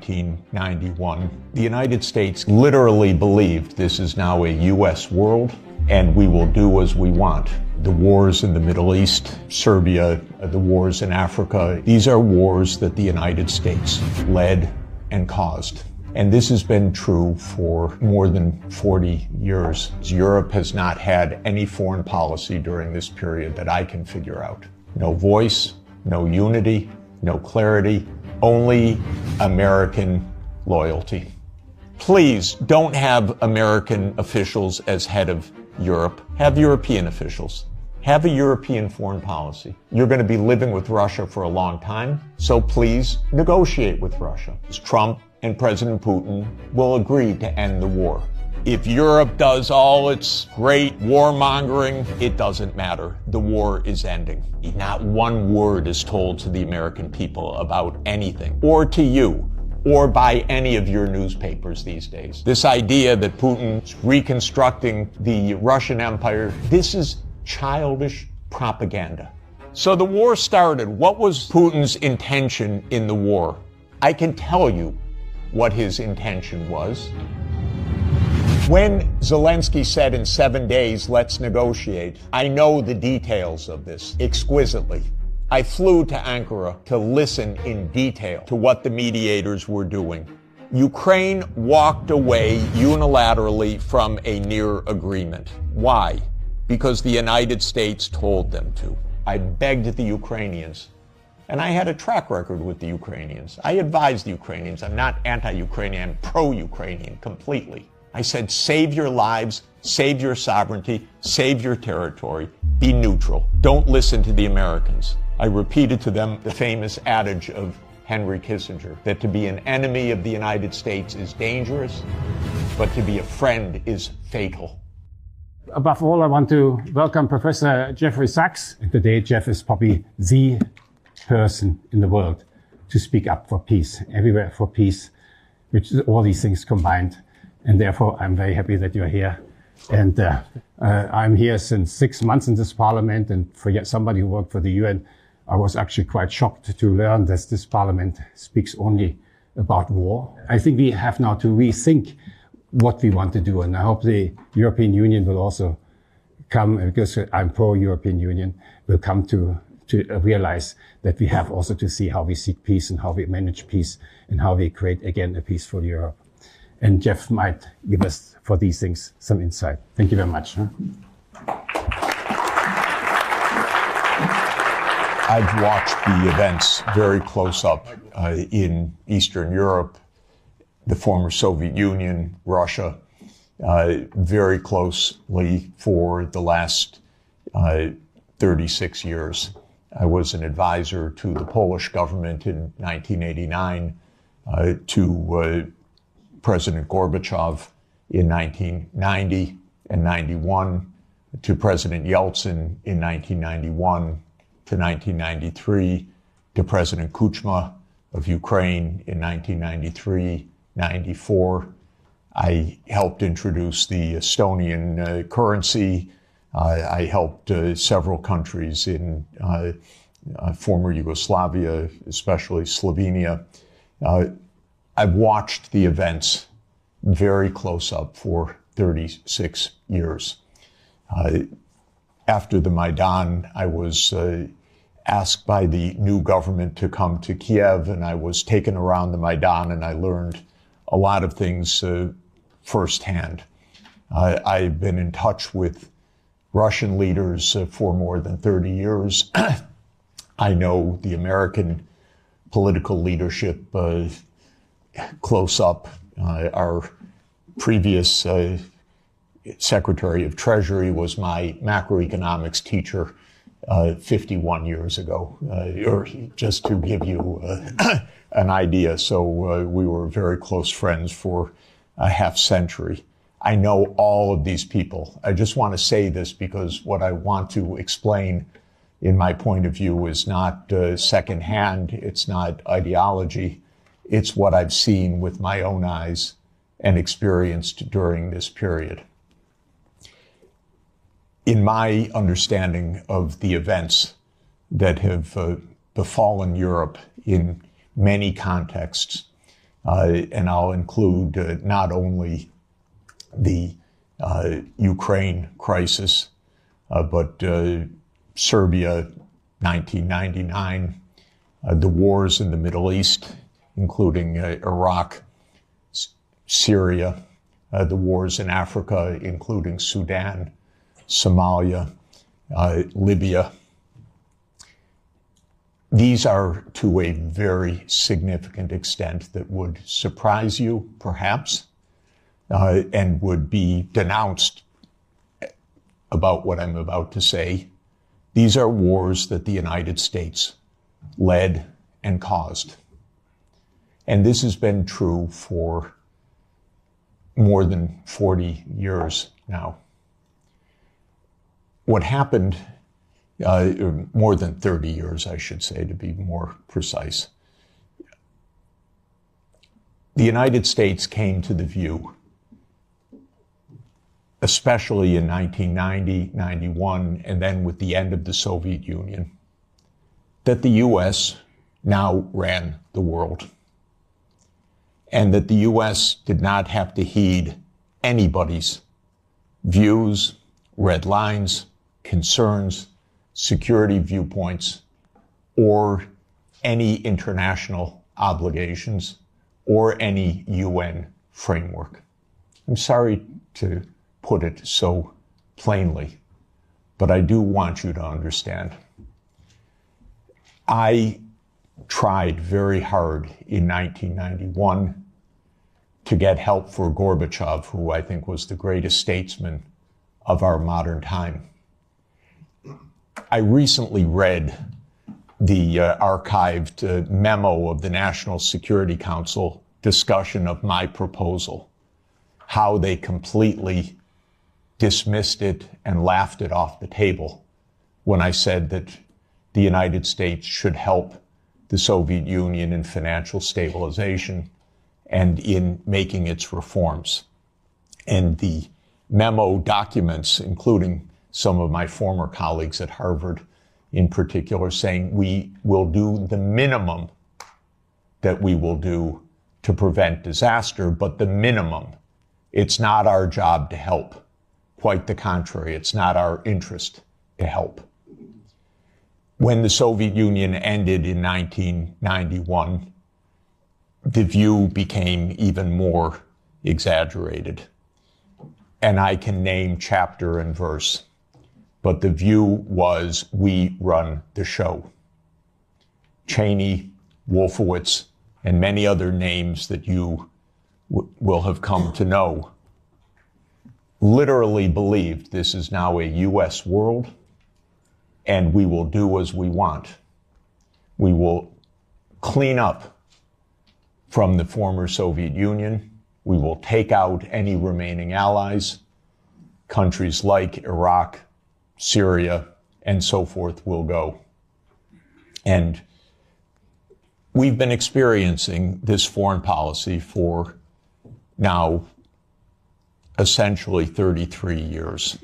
1991. The United States literally believed this is now a U.S. world, and we will do as we want. The wars in the Middle East, Serbia, the wars in Africa, these are wars that the United States led and caused. And this has been true for more than 40 years. Europe has not had any foreign policy during this period that I can figure out. No voice, no unity, no clarity, only American loyalty. Please don't have American officials as head of Europe. Have European officials. Have a European foreign policy. You're going to be living with Russia for a long time, so please negotiate with Russia. Trump and President Putin will agree to end the war. If Europe does all its great warmongering, it doesn't matter. The war is ending. Not one word is told to the American people about anything, or to you, or by any of your newspapers these days. This idea that Putin's reconstructing the Russian Empire, this is childish propaganda. So the war started. What was Putin's intention in the war? I can tell you what his intention was. When Zelenskyy said in 7 days, let's negotiate, I know the details of this exquisitely. I flew to Ankara to listen in detail to what the mediators were doing. Ukraine walked away unilaterally from a near agreement. Why? Because the United States told them to. I begged the Ukrainians, and I had a track record with the Ukrainians. I advised the Ukrainians. I'm not anti-Ukrainian, I'm pro-Ukrainian completely. I said, save your lives, save your sovereignty, save your territory, be neutral. Don't listen to the Americans. I repeated to them the famous adage of Henry Kissinger, that to be an enemy of the United States is dangerous, but to be a friend is fatal. Above all, I want to welcome Professor Jeffery Sachs. And today, Jeff is probably the person in the world to speak up for peace, everywhere for peace, which is all these things combined. And therefore, I'm very happy that you're here. And I'm here since 6 months in this parliament. And for somebody who worked for the UN, I was actually quite shocked to learn that this parliament speaks only about war. I think we have now to rethink what we want to do. And I hope the European Union will also come, because I'm pro-European Union, will come to realize that we have also to see how we seek peace and how we manage peace and how we create again a peaceful Europe. And Jeff might give us, for these things, some insight. Thank you very much. I've watched the events very close up in Eastern Europe, the former Soviet Union, Russia, very closely for the last 36 years. I was an advisor to the Polish government in 1989, to President Gorbachev in 1990 and 91, to President Yeltsin in 1991 to 1993, to President Kuchma of Ukraine in 1993-94. I helped introduce the Estonian currency. I helped several countries in former Yugoslavia, especially Slovenia. I've watched the events very close up for 36 years. After the Maidan, I was asked by the new government to come to Kiev, and I was taken around the Maidan, and I learned a lot of things firsthand. I've been in touch with Russian leaders for more than 30 years. I know the American political leadership close up. Our previous Secretary of Treasury was my macroeconomics teacher 51 years ago, or just to give you an idea. So we were very close friends for a half century. I know all of these people. I just want to say this because what I want to explain in my point of view is not secondhand. It's not ideology. It's what I've seen with my own eyes and experienced during this period. In my understanding of the events that have befallen Europe in many contexts, and I'll include not only the Ukraine crisis, but Serbia, 1999, the wars in the Middle East, including Iraq, Syria, the wars in Africa, including Sudan, Somalia, Libya. These are, to a very significant extent, that would surprise you, perhaps, and would be denounced about what I'm about to say. These are wars that the United States led and caused. And this has been true for more than 40 years now. What happened, more than 30 years, I should say, to be more precise. The United States came to the view, especially in 1990, 91, and then with the end of the Soviet Union, that the U.S. now ran the world, and that the U.S. did not have to heed anybody's views, red lines, concerns, security viewpoints, or any international obligations, or any UN framework. I'm sorry to put it so plainly, but I do want you to understand. I tried very hard in 1991 to get help for Gorbachev, who I think was the greatest statesman of our modern time. I recently read the archived memo of the National Security Council discussion of my proposal, how they completely dismissed it and laughed it off the table when I said that the United States should help the Soviet Union in financial stabilization and in making its reforms. And the memo documents, including some of my former colleagues at Harvard in particular, saying we will do the minimum that we will do to prevent disaster, but the minimum. It's not our job to help. Quite the contrary, it's not our interest to help. When the Soviet Union ended in 1991, the view became even more exaggerated. And I can name chapter and verse, but the view was we run the show. Cheney, Wolfowitz, and many other names that you will have come to know literally believed this is now a U.S. world, and we will do as we want. We will clean up from the former Soviet Union. We will take out any remaining allies. Countries like Iraq, Syria, and so forth will go. And we've been experiencing this foreign policy for now essentially 33 years.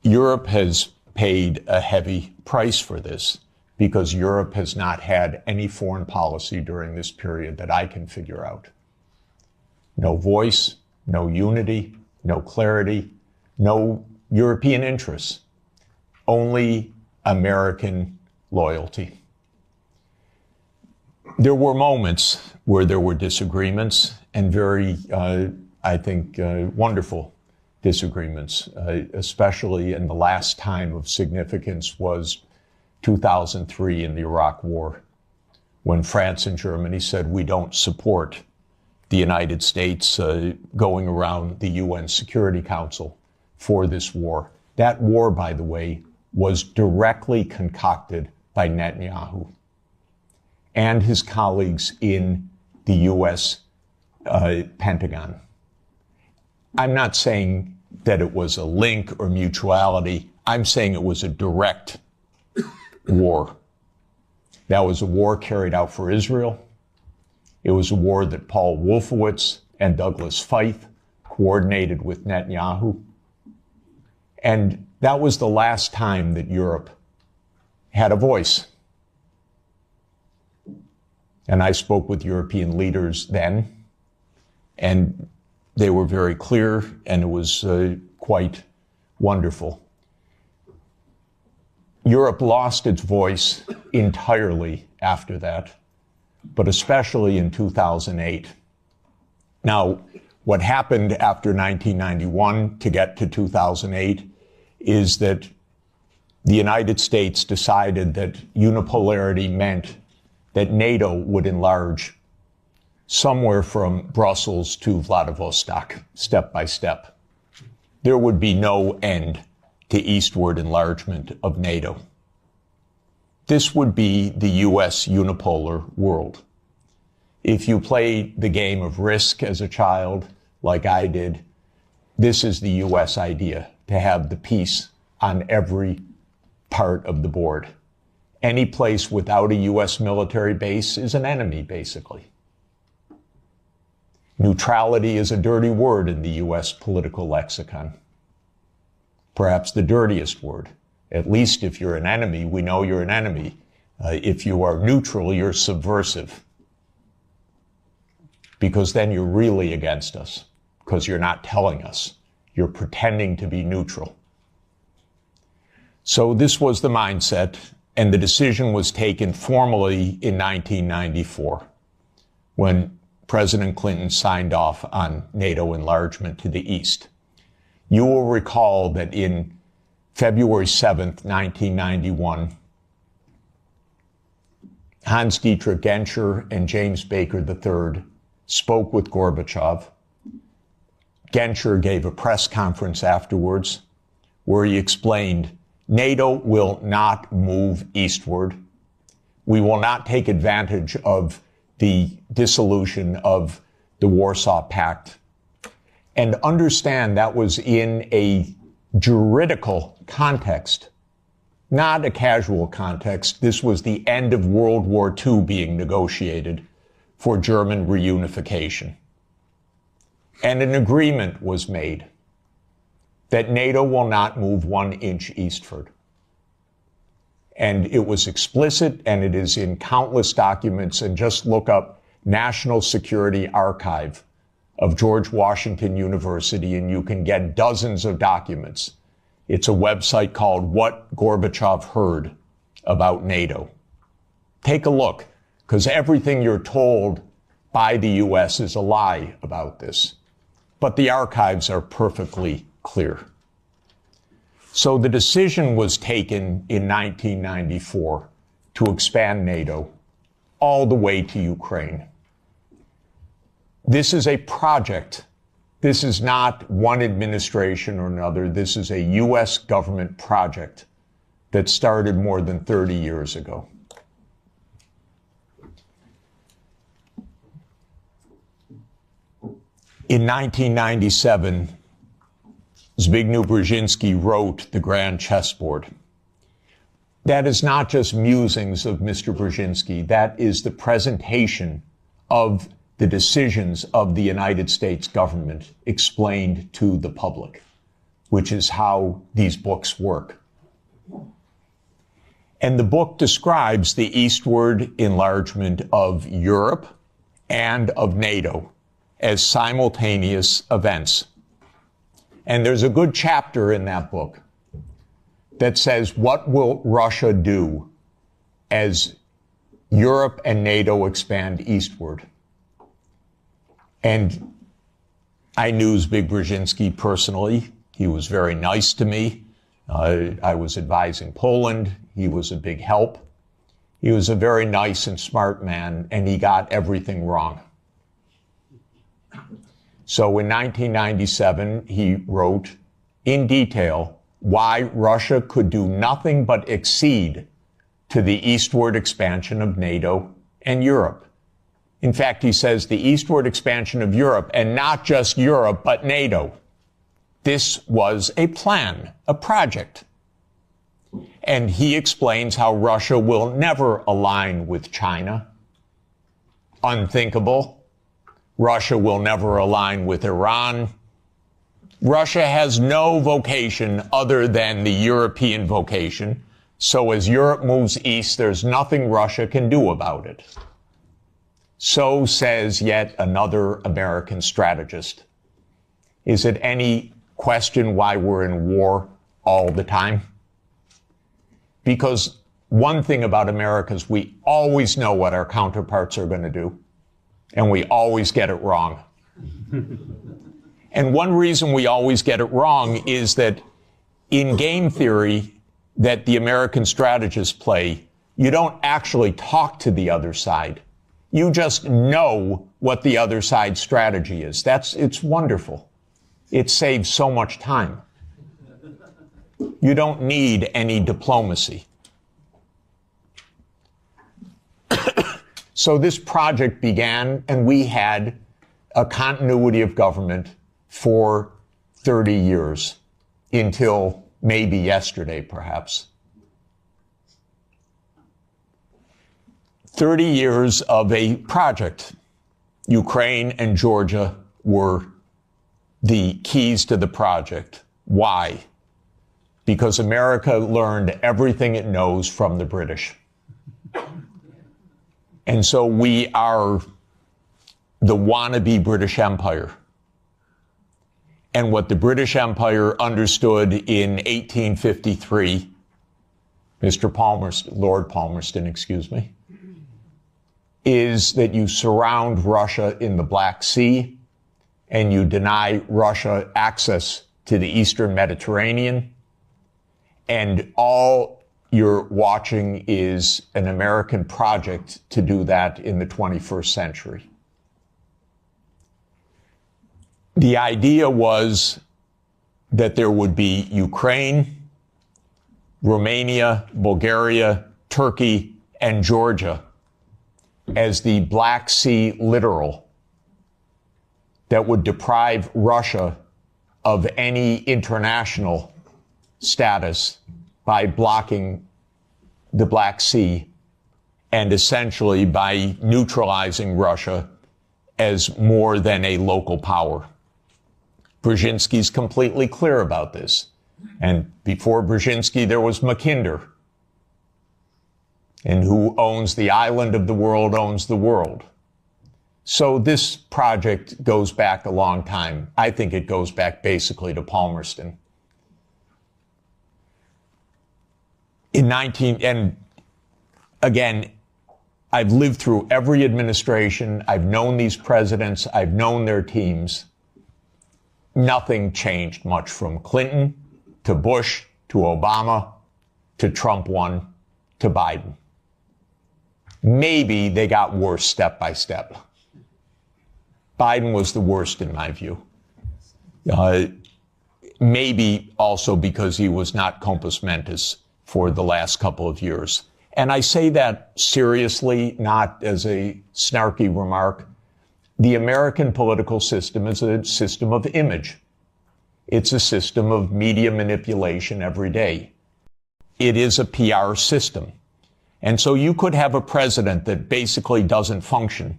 Europe has paid a heavy price for this because Europe has not had any foreign policy during this period that I can figure out. No voice, no unity, no clarity, no European interests, only American loyalty. There were moments where there were disagreements, and very, I think, wonderful disagreements, especially in the last time of significance was 2003 in the Iraq War, when France and Germany said we don't support the United States going around the UN Security Council for this war. That war, by the way, was directly concocted by Netanyahu and his colleagues in the US Pentagon. I'm not saying that it was a link or mutuality. I'm saying it was a direct war. That was a war carried out for Israel. It was a war that Paul Wolfowitz and Douglas Feith coordinated with Netanyahu. And that was the last time that Europe had a voice. And I spoke with European leaders then, and they were very clear, and it was quite wonderful. Europe lost its voice entirely after that, but especially in 2008. Now, what happened after 1991 to get to 2008 is that the United States decided that unipolarity meant that NATO would enlarge somewhere from Brussels to Vladivostok, step by step. There would be no end to eastward enlargement of NATO. This would be the U.S. unipolar world. If you play the game of Risk as a child, like I did, this is the U.S. idea, to have the peace on every part of the board. Any place without a U.S. military base is an enemy, basically. Neutrality is a dirty word in the U.S. political lexicon. Perhaps the dirtiest word. At least if you're an enemy, we know you're an enemy. If you are neutral, you're subversive. Because then you're really against us, because you're not telling us. You're pretending to be neutral. So this was the mindset, and the decision was taken formally in 1994, when President Clinton signed off on NATO enlargement to the east. You will recall that in February 7th, 1991, Hans-Dietrich Genscher and James Baker III spoke with Gorbachev. Genscher gave a press conference afterwards where he explained, NATO will not move eastward. We will not take advantage of the dissolution of the Warsaw Pact. And understand that was in a juridical context, not a casual context. This was the end of World War II being negotiated for German reunification. And an agreement was made that NATO will not move 1 inch eastward. And it was explicit, and it is in countless documents, and just look up National Security Archive of George Washington University, and you can get dozens of documents. It's a website called What Gorbachev Heard About NATO. Take a look, because everything you're told by the U.S. is a lie about this. But the archives are perfectly clear. So the decision was taken in 1994 to expand NATO all the way to Ukraine. This is a project. This is not one administration or another. This is a U.S. government project that started more than 30 years ago. In 1997, Zbigniew Brzezinski wrote The Grand Chessboard. That is not just musings of Mr. Brzezinski. That is the presentation of the decisions of the United States government explained to the public, which is how these books work. And the book describes the eastward enlargement of Europe and of NATO as simultaneous events. And there's a good chapter in that book that says, what will Russia do as Europe and NATO expand eastward? And I knew Zbigniew Brzezinski personally. He was very nice to me. I was advising Poland. He was a big help. He was a very nice and smart man, and he got everything wrong. So in 1997, he wrote in detail why Russia could do nothing but accede to the eastward expansion of NATO and Europe. In fact, he says the eastward expansion of Europe, and not just Europe, but NATO. This was a plan, a project. And he explains how Russia will never align with China. Unthinkable. Russia will never align with Iran. Russia has no vocation other than the European vocation. So as Europe moves east, there's nothing Russia can do about it. So says yet another American strategist. Is it any question why we're in war all the time? Because one thing about America is we always know what our counterparts are going to do, and we always get it wrong. And one reason we always get it wrong is that in game theory that the American strategists play, you don't actually talk to the other side. You just know what the other side's strategy is. It's wonderful. It saves so much time. You don't need any diplomacy. So this project began, and we had a continuity of government for 30 years, until maybe yesterday, perhaps. 30 years of a project. Ukraine and Georgia were the keys to the project. Why? Because America learned everything it knows from the British. And so we are the wannabe British Empire. And what the British Empire understood in 1853, Lord Palmerston, is that you surround Russia in the Black Sea and you deny Russia access to the Eastern Mediterranean. And all you're watching is an American project to do that in the 21st century. The idea was that there would be Ukraine, Romania, Bulgaria, Turkey, and Georgia as the Black Sea littoral that would deprive Russia of any international status by blocking the Black Sea and essentially by neutralizing Russia as more than a local power. Brzezinski's completely clear about this. And before Brzezinski, there was Mackinder. And who owns the island of the world owns the world. So this project goes back a long time. I think it goes back basically to Palmerston. And again, I've lived through every administration. I've known these presidents. I've known their teams. Nothing changed much from Clinton to Bush to Obama to Trump 1 to Biden. Maybe they got worse step by step. Biden was the worst in my view. Maybe also because he was not compos mentis for the last couple of years. And I say that seriously, not as a snarky remark. The American political system is a system of image. It's a system of media manipulation every day. It is a PR system. And so you could have a president that basically doesn't function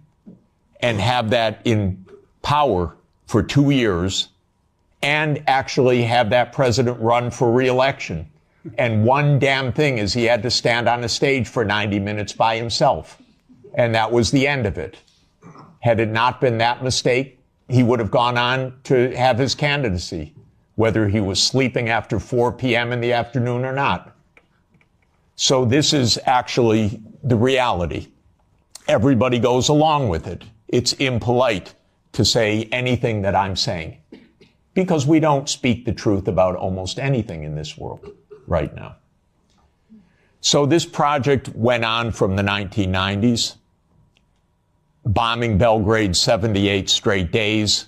and have that in power for 2 years and actually have that president run for re-election. And one damn thing is he had to stand on a stage for 90 minutes by himself. And that was the end of it. Had it not been that mistake, he would have gone on to have his candidacy, whether he was sleeping after 4 p.m. in the afternoon or not. So this is actually the reality. Everybody goes along with it. It's impolite to say anything that I'm saying because we don't speak the truth about almost anything in this world right now. So this project went on from the 1990s, bombing Belgrade 78 straight days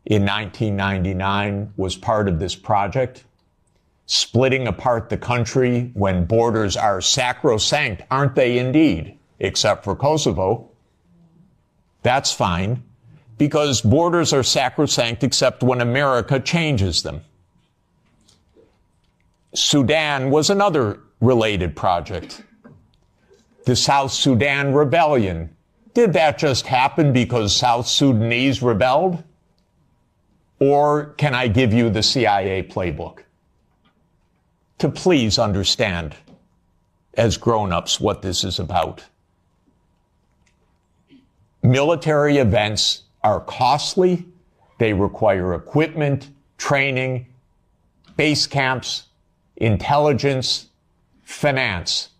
in 1999 was part of this project. Splitting apart the country when borders are sacrosanct, aren't they indeed? Except for Kosovo. That's fine, because borders are sacrosanct except when America changes them. Sudan was another related project. The South Sudan rebellion. Did that just happen because South Sudanese rebelled? Or can I give you the CIA playbook to please understand as grown-ups what this is about? Military events are costly. They require equipment, training, base camps, intelligence, finance.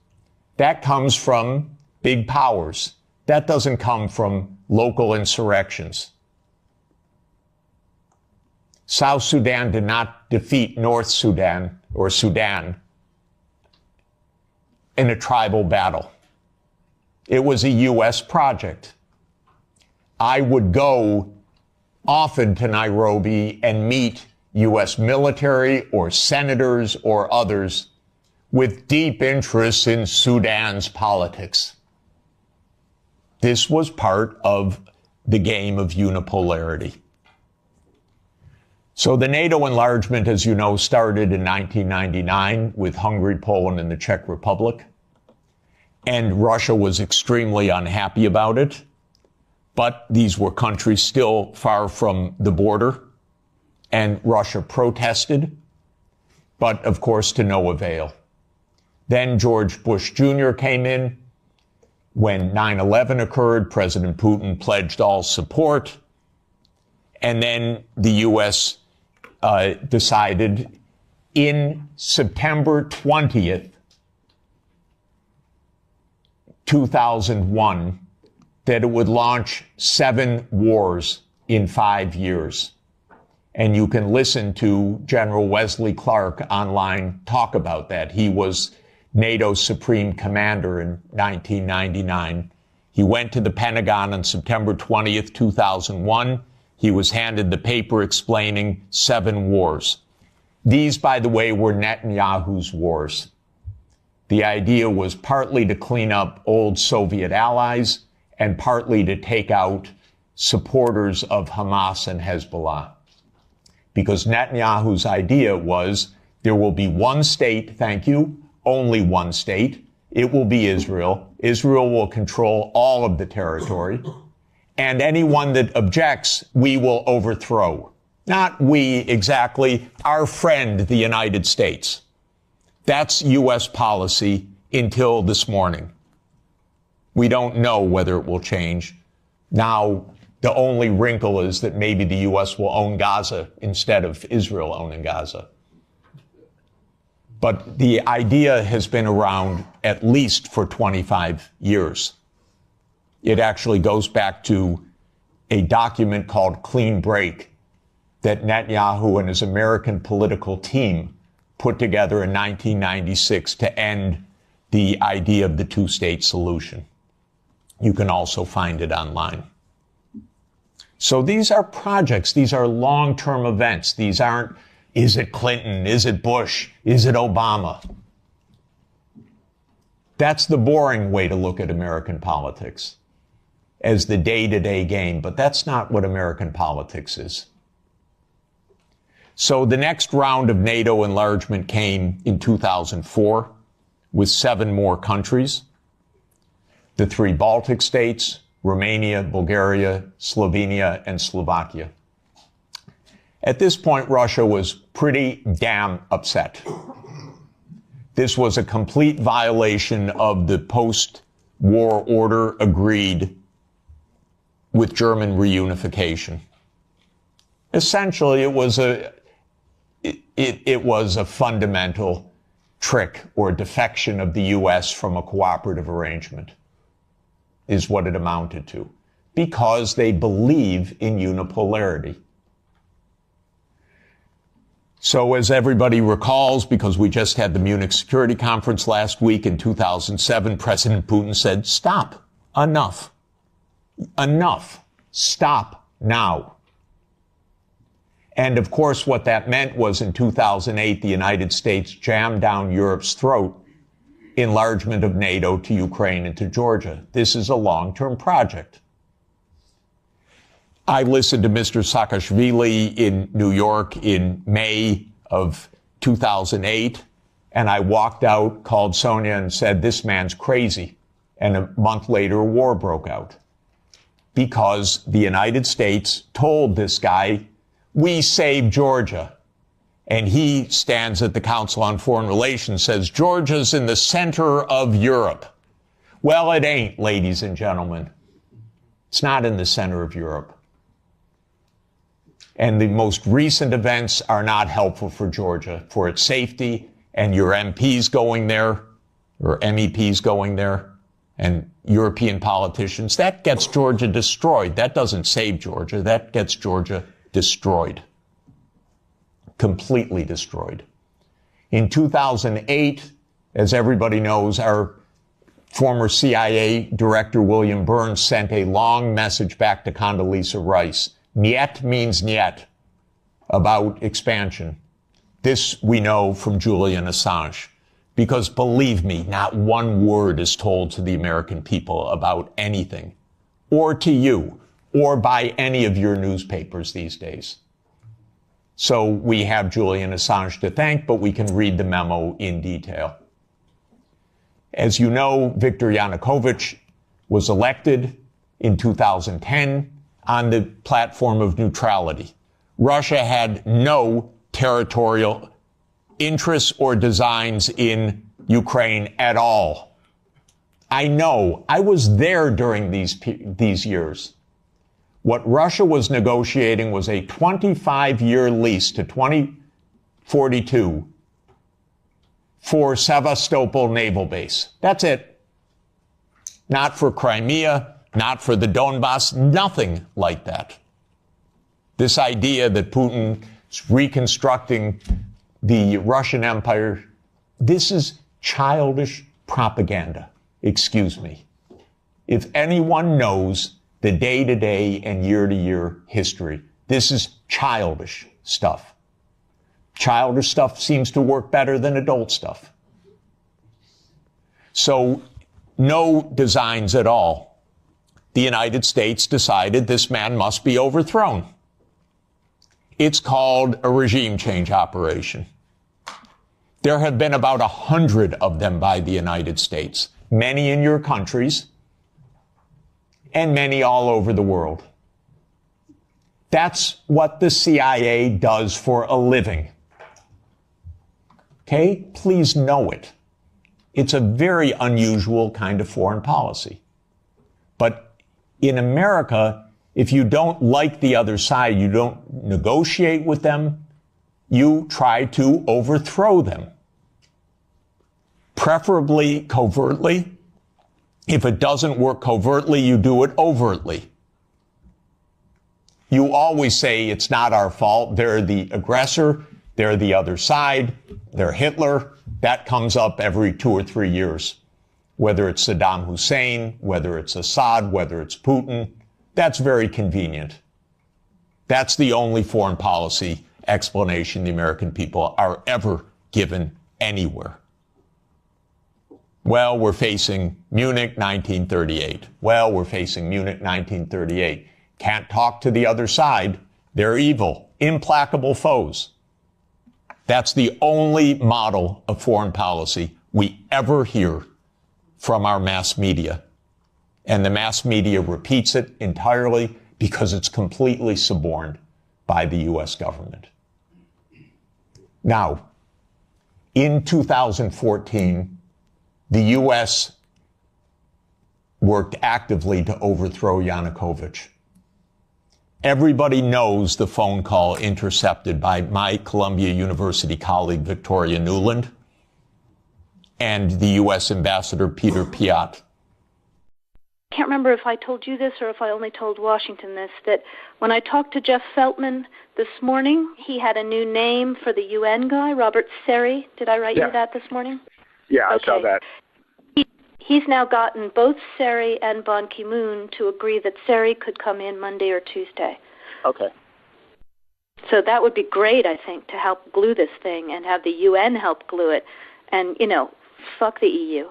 That comes from big powers. That doesn't come from local insurrections. South Sudan did not defeat North Sudan or Sudan in a tribal battle. It was a U.S. project. I would go often to Nairobi and meet U.S. military or senators or others with deep interests in Sudan's politics. This was part of the game of unipolarity. So the NATO enlargement, as you know, started in 1999 with Hungary, Poland, and the Czech Republic. And Russia was extremely unhappy about it. But these were countries still far from the border. And Russia protested, but of course to no avail. Then George Bush Jr. came in. When 9/11 occurred, President Putin pledged all support. And then the U.S. Decided in September 20th, 2001, that it would launch 7 wars in 5 years. And you can listen to General Wesley Clark online talk about that. He was NATO's supreme commander in 1999. He went to the Pentagon on September 20th, 2001. He was handed the paper explaining 7 wars. These, by the way, were Netanyahu's wars. The idea was partly to clean up old Soviet allies and partly to take out supporters of Hamas and Hezbollah. Because Netanyahu's idea was there will be one state, thank you, only one state. It will be Israel. Israel will control all of the territory. And anyone that objects, we will overthrow. Not we exactly, our friend, the United States. That's U.S. policy until this morning. We don't know whether it will change. Now, the only wrinkle is that maybe the U.S. will own Gaza instead of Israel owning Gaza. But the idea has been around at least for 25 years. It actually goes back to a document called Clean Break that Netanyahu and his American political team put together in 1996 to end the idea of the two-state solution. You can also find it online. So these are projects. These are long-term events. These aren't, is it Clinton? Is it Bush? Is it Obama? That's the boring way to look at American politics, as the day-to-day game, but that's not what American politics is. So the next round of NATO enlargement came in 2004 with 7 more countries. The 3 Baltic states, Romania, Bulgaria, Slovenia, and Slovakia. At this point, Russia was pretty damn upset. This was a complete violation of the post-war order agreed with German reunification. Essentially, it was a fundamental trick or defection of the U.S. from a cooperative arrangement, is what it amounted to, because they believe in unipolarity. So as everybody recalls, because we just had the Munich Security Conference last week in 2007, President Putin said, stop, enough, stop now. And of course, what that meant was in 2008, the United States jammed down Europe's throat enlargement of NATO to Ukraine and to Georgia. This is a long-term project. I listened to Mr. Saakashvili in New York in May of 2008, and I walked out, called Sonia, and said, this man's crazy. And a month later, a war broke out. Because the United States told this guy, we saved Georgia. And he stands at the Council on Foreign Relations, says, Georgia's in the center of Europe. Well, it ain't, ladies and gentlemen. It's not in the center of Europe. And the most recent events are not helpful for Georgia, for its safety, and your MPs going there, or MEPs going there, and European politicians. That gets Georgia destroyed. That doesn't save Georgia. That gets Georgia destroyed. Completely destroyed. In 2008, as everybody knows, our former CIA director, William Burns, sent a long message back to Condoleezza Rice. Niet means niet, about expansion. This we know from Julian Assange. Because believe me, not one word is told to the American people about anything, or to you, or by any of your newspapers these days. So we have Julian Assange to thank, but we can read the memo in detail. As you know, Viktor Yanukovych was elected in 2010 on the platform of neutrality. Russia had no territorial interests or designs in Ukraine at all. I know. I was there during these years. What Russia was negotiating was a 25-year lease to 2042 for Sevastopol Naval Base. That's it. Not for Crimea, not for the Donbass, nothing like that. This idea that Putin is reconstructing the Russian Empire, this is childish propaganda. Excuse me. If anyone knows the day-to-day and year-to-year history, this is childish stuff. Childish stuff seems to work better than adult stuff. So, no designs at all. The United States decided this man must be overthrown. It's called a regime change operation. There have been about 100 of them by the United States, many in your countries, and many all over the world. That's what the CIA does for a living. Okay? Please know it. It's a very unusual kind of foreign policy. But in America, if you don't like the other side, you don't negotiate with them, you try to overthrow them. Preferably covertly. If it doesn't work covertly, you do it overtly. You always say it's not our fault. They're the aggressor. They're the other side. They're Hitler. That comes up every 2 or 3 years. Whether it's Saddam Hussein, whether it's Assad, whether it's Putin. That's very convenient. That's the only foreign policy explanation the American people are ever given anywhere. Well, we're facing Munich 1938. Well, we're facing Munich 1938. Can't talk to the other side. They're evil, implacable foes. That's the only model of foreign policy we ever hear from our mass media. And the mass media repeats it entirely because it's completely suborned by the U.S. government. Now, in 2014, the U.S. worked actively to overthrow Yanukovych. Everybody knows the phone call intercepted by my Columbia University colleague, Victoria Nuland, and the U.S. Ambassador Peter Piot. I can't remember if I told you this or if I only told Washington this, that when I talked to Jeff Feltman this morning, he had a new name for the UN guy, Robert Seri. Did I write you that this morning? Yeah, okay. I saw that. He's now gotten both Seri and Ban Ki-moon to agree that Seri could come in Monday or Tuesday. Okay. So that would be great, I think, to help glue this thing and have the UN help glue it. And, fuck the EU.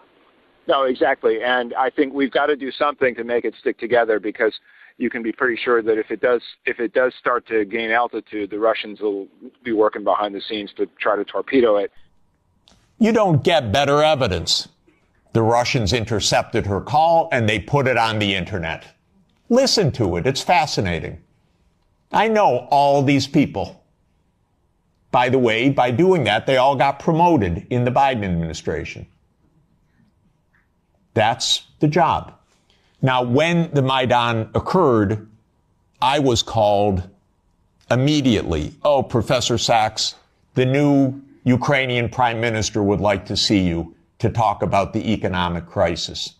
No, exactly. And I think we've got to do something to make it stick together, because you can be pretty sure that if it does start to gain altitude, the Russians will be working behind the scenes to try to torpedo it. You don't get better evidence. The Russians intercepted her call and they put it on the internet. Listen to it. It's fascinating. I know all these people. By the way, by doing that, they all got promoted in the Biden administration. That's the job. Now, when the Maidan occurred, I was called immediately. Oh, Professor Sachs, the new Ukrainian prime minister would like to see you to talk about the economic crisis.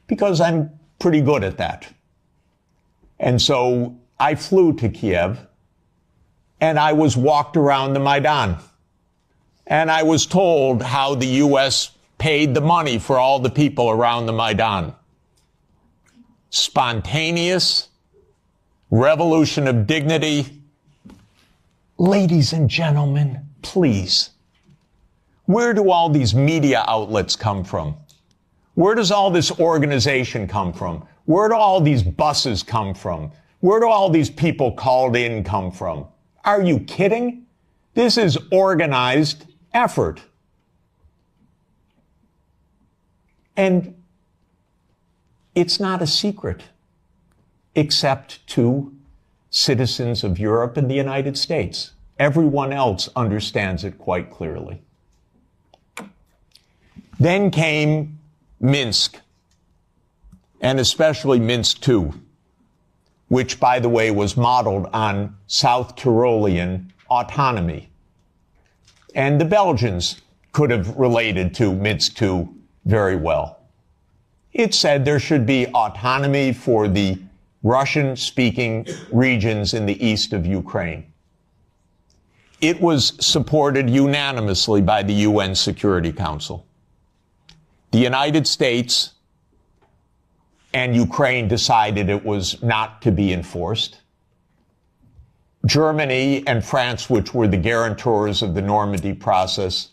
Because I'm pretty good at that. And so I flew to Kiev and I was walked around the Maidan. And I was told how the U.S. paid the money for all the people around the Maidan. Spontaneous, revolution of dignity. Ladies and gentlemen, please, where do all these media outlets come from? Where does all this organization come from? Where do all these buses come from? Where do all these people called in come from? Are you kidding? This is organized effort. And it's not a secret, except to citizens of Europe and the United States. Everyone else understands it quite clearly. Then came Minsk, and especially Minsk II, which, by the way, was modeled on South Tyrolean autonomy. And the Belgians could have related to Minsk II very well. It said there should be autonomy for the Russian-speaking regions in the east of Ukraine. It was supported unanimously by the UN Security Council. The United States and Ukraine decided it was not to be enforced. Germany and France, which were the guarantors of the Normandy process,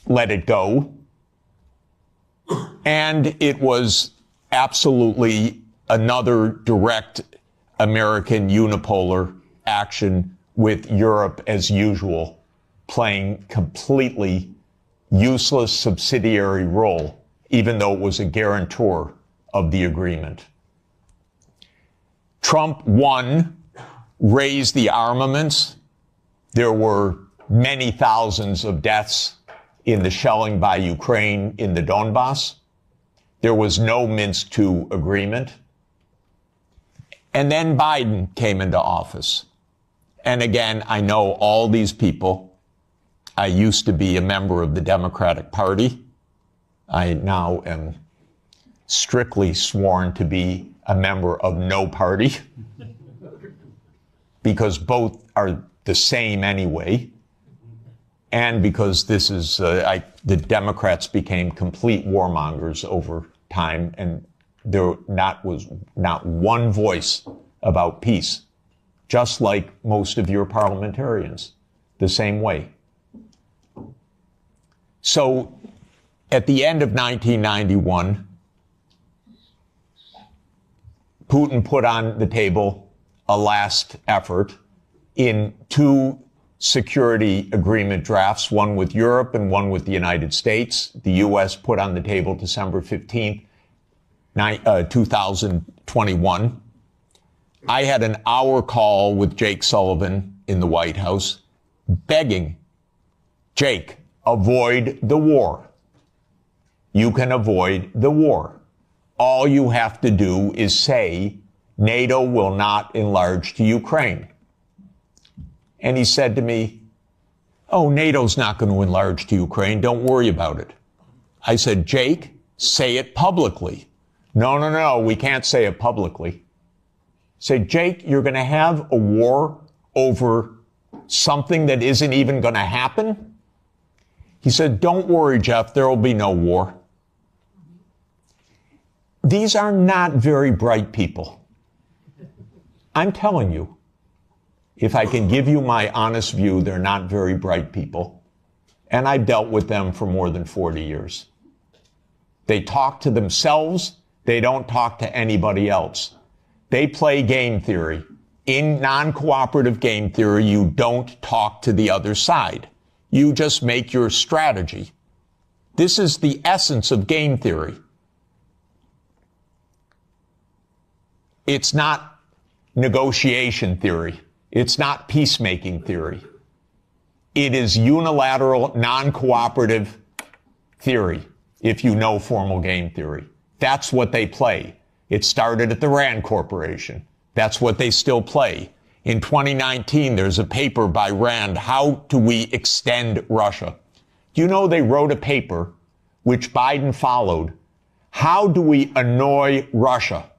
let it go. And it was absolutely another direct American unipolar action with Europe, as usual, playing completely useless subsidiary role, even though it was a guarantor of the agreement. Trump won, raised the armaments. There were many thousands of deaths in the shelling by Ukraine in the Donbass. There was no Minsk II agreement. And then Biden came into office. And again, I know all these people. I used to be a member of the Democratic Party. I now am strictly sworn to be a member of no party, because both are the same anyway. And because this is, the Democrats became complete warmongers over time, and there was not one voice about peace, just like most of your parliamentarians, the same way. So at the end of 1991, Putin put on the table a last effort in two security agreement drafts, one with Europe and one with the United States. The U.S. put on the table December 15th, 2021. I had an hour call with Jake Sullivan in the White House begging, Jake, avoid the war. You can avoid the war. All you have to do is say NATO will not enlarge to Ukraine. And he said to me, oh, NATO's not going to enlarge to Ukraine. Don't worry about it. I said, Jake, say it publicly. No, we can't say it publicly. Say, Jake, you're going to have a war over something that isn't even going to happen? He said, don't worry, Jeff, there will be no war. These are not very bright people. I'm telling you, if I can give you my honest view, they're not very bright people. And I've dealt with them for more than 40 years. They talk to themselves. They don't talk to anybody else. They play game theory. In non-cooperative game theory, you don't talk to the other side. You just make your strategy. This is the essence of game theory. It's not negotiation theory. It's not peacemaking theory. It is unilateral, non-cooperative theory, if you know formal game theory. That's what they play. It started at the Rand Corporation. That's what they still play. In 2019, there's a paper by Rand, How Do We Extend Russia? Do you know they wrote a paper, which Biden followed, How Do We Annoy Russia?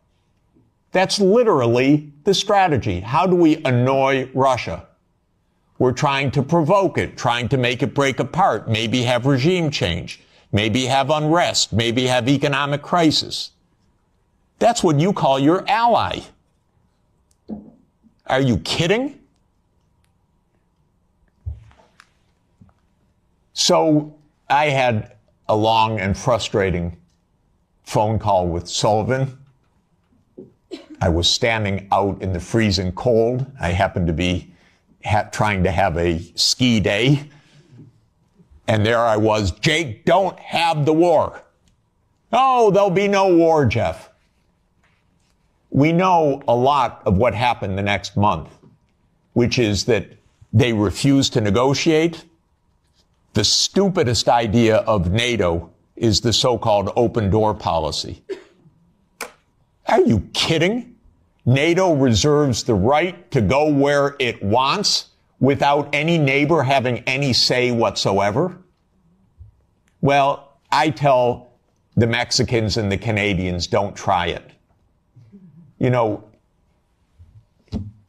That's literally the strategy. How do we annoy Russia? We're trying to provoke it, trying to make it break apart, maybe have regime change, maybe have unrest, maybe have economic crisis. That's what you call your ally. Are you kidding? So I had a long and frustrating phone call with Sullivan. I was standing out in the freezing cold. I happened to be trying to have a ski day. And there I was, Jake, don't have the war. Oh, there'll be no war, Jeff. We know a lot of what happened the next month, which is that they refused to negotiate. The stupidest idea of NATO is the so-called open door policy. Are you kidding? NATO reserves the right to go where it wants without any neighbor having any say whatsoever? Well, I tell the Mexicans and the Canadians, don't try it. You know,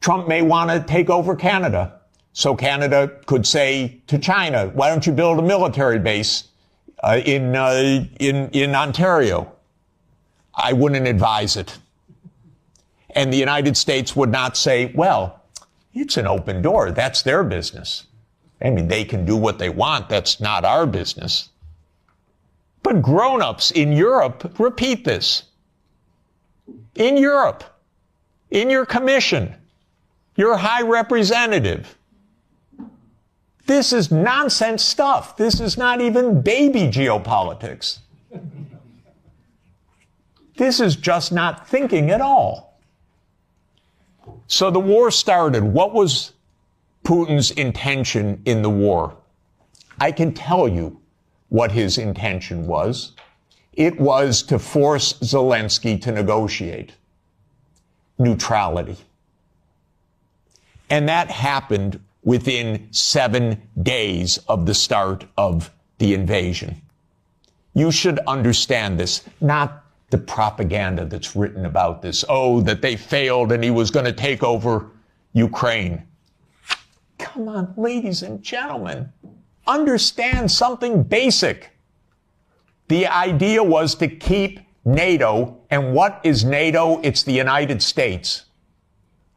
Trump may want to take over Canada. So Canada could say to China, why don't you build a military base in Ontario? I wouldn't advise it. And the United States would not say, well, it's an open door. That's their business. I mean, they can do what they want. That's not our business. But grown-ups in Europe repeat this. In Europe, in your commission, your high representative. This is nonsense stuff. This is not even baby geopolitics. This is just not thinking at all. So the war started. What was Putin's intention in the war? I can tell you what his intention was. It was to force Zelenskyy to negotiate neutrality. And that happened within 7 days of the start of the invasion. You should understand this, not the propaganda that's written about this. Oh, that they failed and he was going to take over Ukraine. Come on, ladies and gentlemen, understand something basic. The idea was to keep NATO, and what is NATO? It's the United States,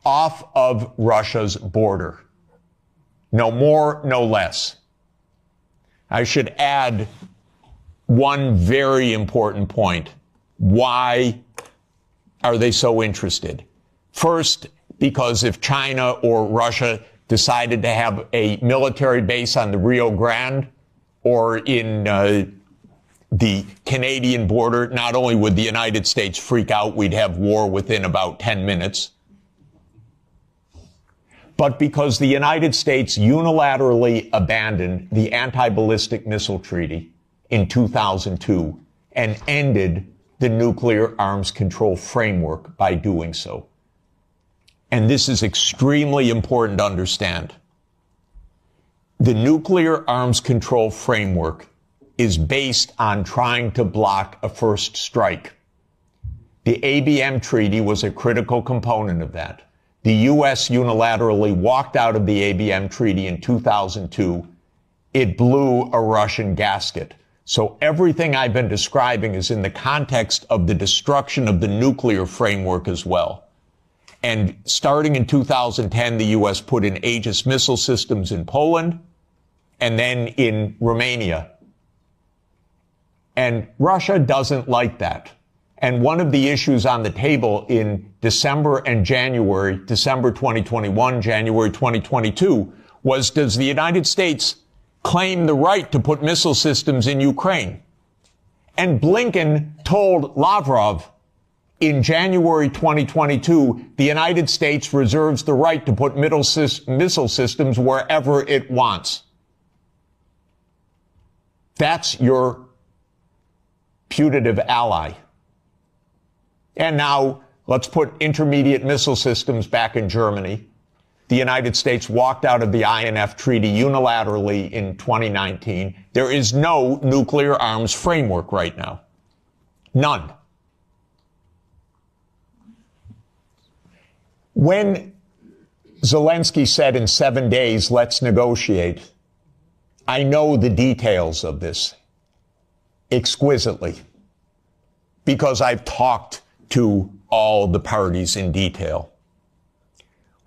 off of Russia's border. No more, no less. I should add one very important point. Why are they so interested? First, because if China or Russia decided to have a military base on the Rio Grande or in the Canadian border, not only would the United States freak out, we'd have war within about 10 minutes, but because the United States unilaterally abandoned the anti-ballistic missile treaty in 2002 and ended the nuclear arms control framework by doing so. And this is extremely important to understand. The nuclear arms control framework is based on trying to block a first strike. The ABM treaty was a critical component of that. The U.S. unilaterally walked out of the ABM treaty in 2002. It blew a Russian gasket. So everything I've been describing is in the context of the destruction of the nuclear framework as well. And starting in 2010, the U.S. put in Aegis missile systems in Poland and then in Romania. And Russia doesn't like that. And one of the issues on the table in December and January, December 2021, January 2022, was, does the United States claim the right to put missile systems in Ukraine? And Blinken told Lavrov in January 2022, the United States reserves the right to put missile systems wherever it wants. That's your putative ally. And now let's put intermediate missile systems back in Germany. The United States walked out of the INF Treaty unilaterally in 2019. There is no nuclear arms framework right now. None. When Zelenskyy said in 7 days, let's negotiate, I know the details of this exquisitely because I've talked to all the parties in detail.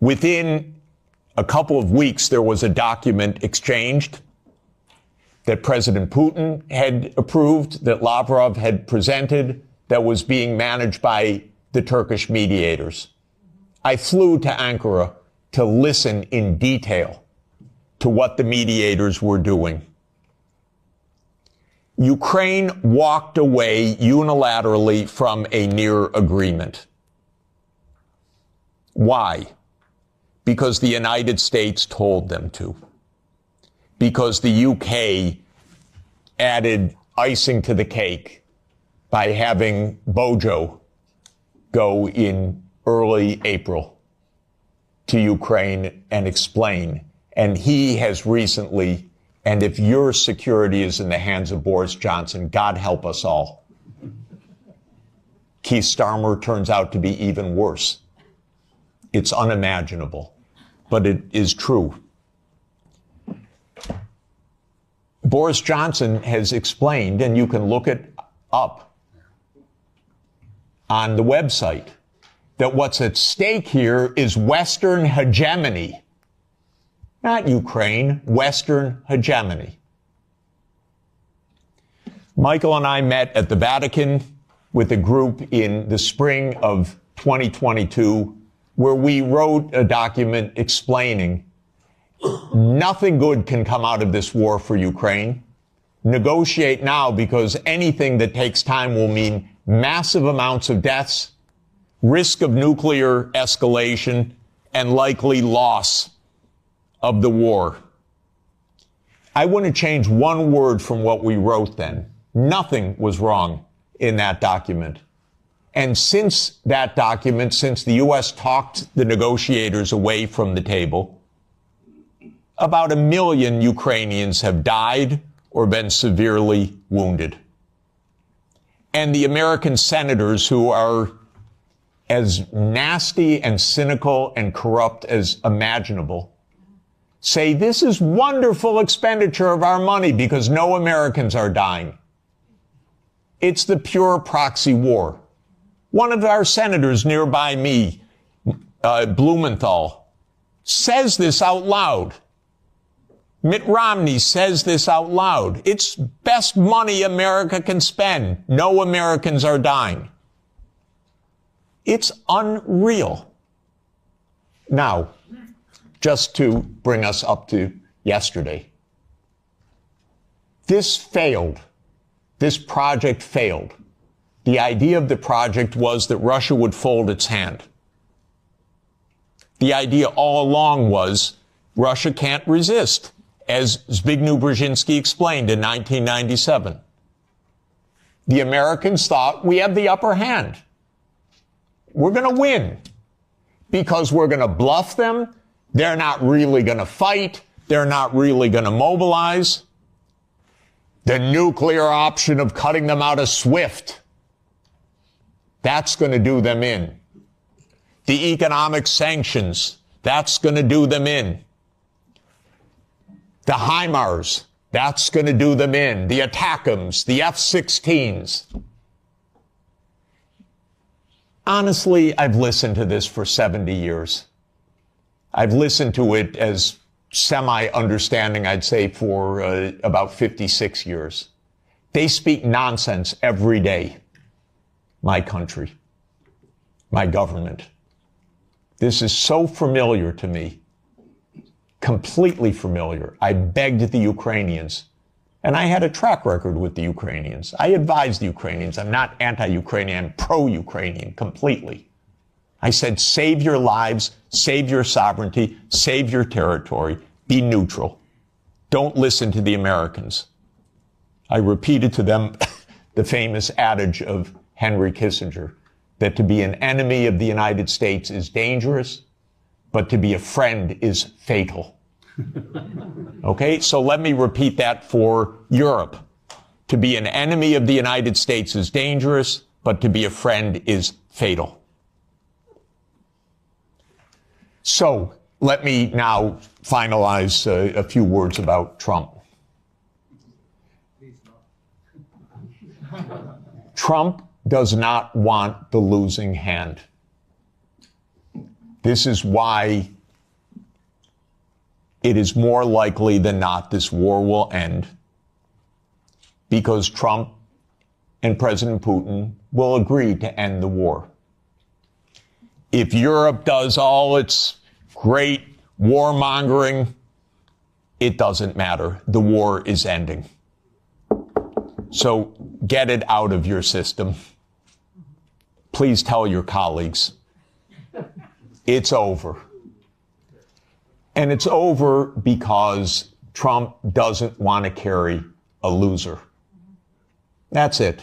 Within a couple of weeks, there was a document exchanged that President Putin had approved, that Lavrov had presented, that was being managed by the Turkish mediators. I flew to Ankara to listen in detail to what the mediators were doing. Ukraine walked away unilaterally from a near agreement. Why? Because the United States told them to. Because the UK added icing to the cake by having Bojo go in early April to Ukraine and explain. And he has recently, and if your security is in the hands of Boris Johnson, God help us all. Keith Starmer turns out to be even worse. It's unimaginable, but it is true. Boris Johnson has explained, and you can look it up on the website, that what's at stake here is Western hegemony. Not Ukraine, Western hegemony. Michael and I met at the Vatican with a group in the spring of 2022 where we wrote a document explaining nothing good can come out of this war for Ukraine. Negotiate now because anything that takes time will mean massive amounts of deaths, risk of nuclear escalation, and likely loss of the war. I wouldn't change one word from what we wrote then. Nothing was wrong in that document. And since that document, since the U.S. talked the negotiators away from the table, about 1 million Ukrainians have died or been severely wounded. And the American senators, who are as nasty and cynical and corrupt as imaginable, say this is wonderful expenditure of our money because no Americans are dying. It's the proxy war. One of our senators nearby me, Blumenthal, says this out loud. Mitt Romney says this out loud. It's best money America can spend. No Americans are dying. It's unreal. Now, just to bring us up to yesterday, this failed. This project failed. The idea of the project was that Russia would fold its hand. The idea all along was Russia can't resist, as Zbigniew Brzezinski explained in 1997. The Americans thought we have the upper hand. We're going to win because we're going to bluff them. They're not really going to fight. They're not really going to mobilize. The nuclear option of cutting them out of SWIFT, that's going to do them in. The economic sanctions, that's going to do them in. The HIMARS, that's going to do them in. The ATACMS, the F-16s. Honestly, I've listened to this for 70 years. I've listened to it as semi-understanding, I'd say, for about 56 years. They speak nonsense every day. My country, my government. This is so familiar to me, completely familiar. I begged the Ukrainians, and I had a track record with the Ukrainians. I advised the Ukrainians. I'm not anti-Ukrainian, I'm pro-Ukrainian completely. I said, save your lives, save your sovereignty, save your territory, be neutral. Don't listen to the Americans. I repeated to them the famous adage of Henry Kissinger, that to be an enemy of the United States is dangerous, but to be a friend is fatal. Okay, so let me repeat that for Europe. To be an enemy of the United States is dangerous, but to be a friend is fatal. So let me now finalize a few words about Trump. Trump does not want the losing hand. This is why it is more likely than not this war will end, because Trump and President Putin will agree to end the war. If Europe does all its great warmongering, it doesn't matter. The war is ending. So get it out of your system. Please tell your colleagues. It's over. And it's over because Trump doesn't want to carry a loser. That's it.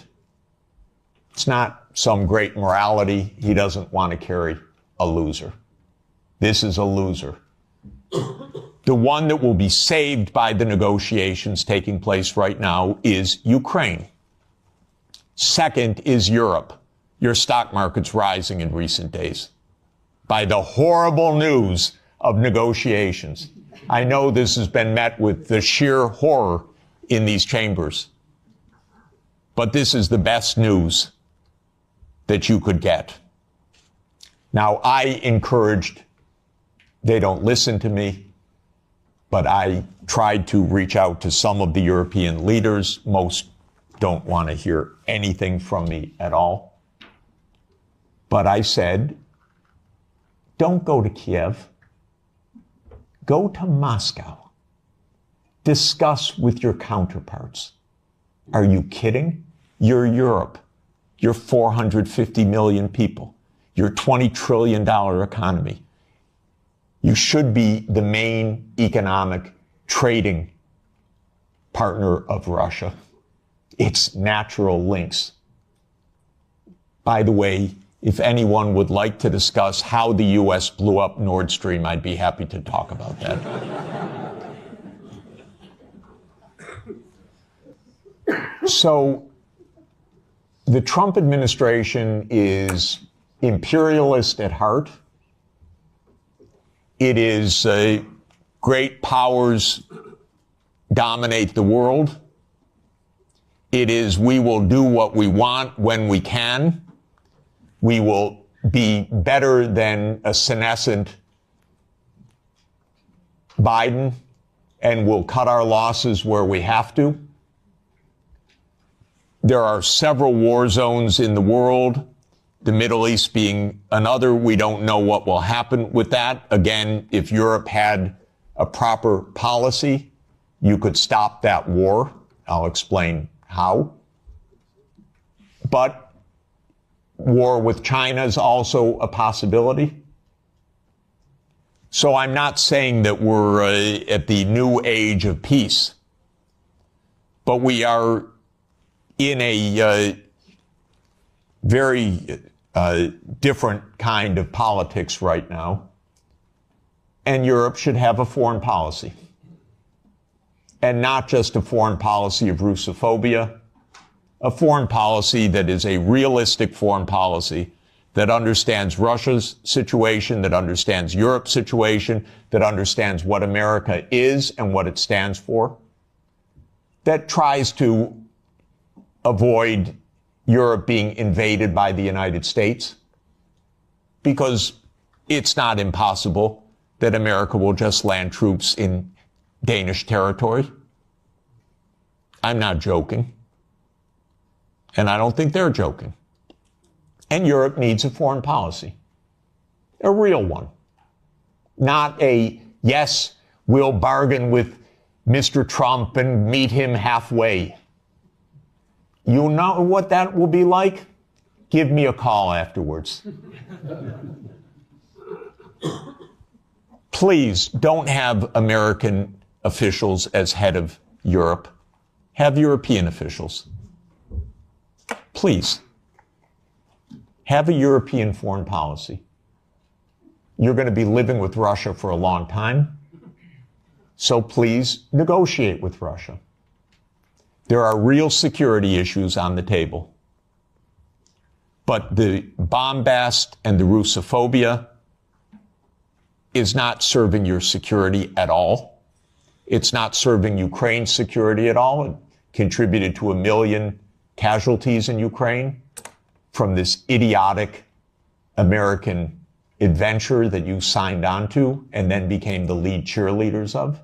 It's not some great morality. He doesn't want to carry a loser. This is a loser. The one that will be saved by the negotiations taking place right now is Ukraine. Second is Europe. Your stock market's rising in recent days by the horrible news of negotiations. I know this has been met with the sheer horror in these chambers, but this is the best news that you could get. Now, I encouraged, they don't listen to me, but I tried to reach out to some of the European leaders. Most don't want to hear anything from me at all. But I said, don't go to Kiev. Go to Moscow. Discuss with your counterparts. Are you kidding? You're Europe. You're 450 million people. You're $20 trillion economy. You should be the main economic trading partner of Russia. It's natural links. By the way, if anyone would like to discuss how the U.S. blew up Nord Stream, I'd be happy to talk about that. So, the Trump administration is imperialist at heart. It is great powers dominate the world. It is we will do what we want when we can. We will be better than a senescent Biden, and we'll cut our losses where we have to. There are several war zones in the world, the Middle East being another. We don't know what will happen with that. Again, if Europe had a proper policy, you could stop that war. I'll explain how. But war with China is also a possibility. So I'm not saying that we're at the new age of peace, but we are in a very different kind of politics right now. And Europe should have a foreign policy. And not just a foreign policy of Russophobia, a foreign policy that is a realistic foreign policy that understands Russia's situation, that understands Europe's situation, that understands what America is and what it stands for, that tries to avoid Europe being invaded by the United States, because it's not impossible that America will just land troops in Danish territory. I'm not joking. And I don't think they're joking. And Europe needs a foreign policy. A real one. Not a, yes, we'll bargain with Mr. Trump and meet him halfway. You know what that will be like? Give me a call afterwards. Please don't have American officials as head of Europe. Have European officials. Please. have a European foreign policy. You're going to be living with Russia for a long time, so please negotiate with Russia. There are real security issues on the table. But the bombast and the Russophobia is not serving your security at all. It's not serving Ukraine's security at all. It contributed to 1 million casualties in Ukraine from this idiotic American adventure that you signed on to and then became the lead cheerleaders of.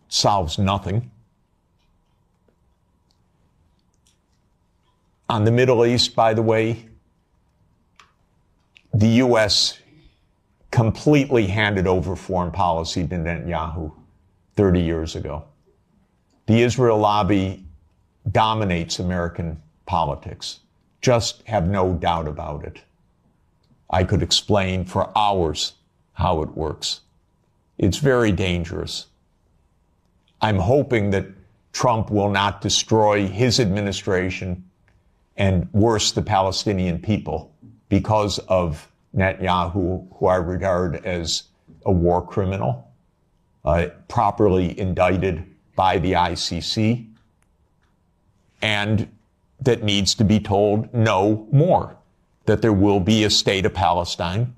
Solves nothing. On the Middle East, by the way, the U.S. completely handed over foreign policy to Netanyahu 30 years ago. The Israel lobby dominates American politics. Just have no doubt about it. I could explain for hours how it works. It's very dangerous. I'm hoping that Trump will not destroy his administration and worse, the Palestinian people, because of Netanyahu, who I regard as a war criminal, properly indicted by the ICC, and that needs to be told no more, that there will be a state of Palestine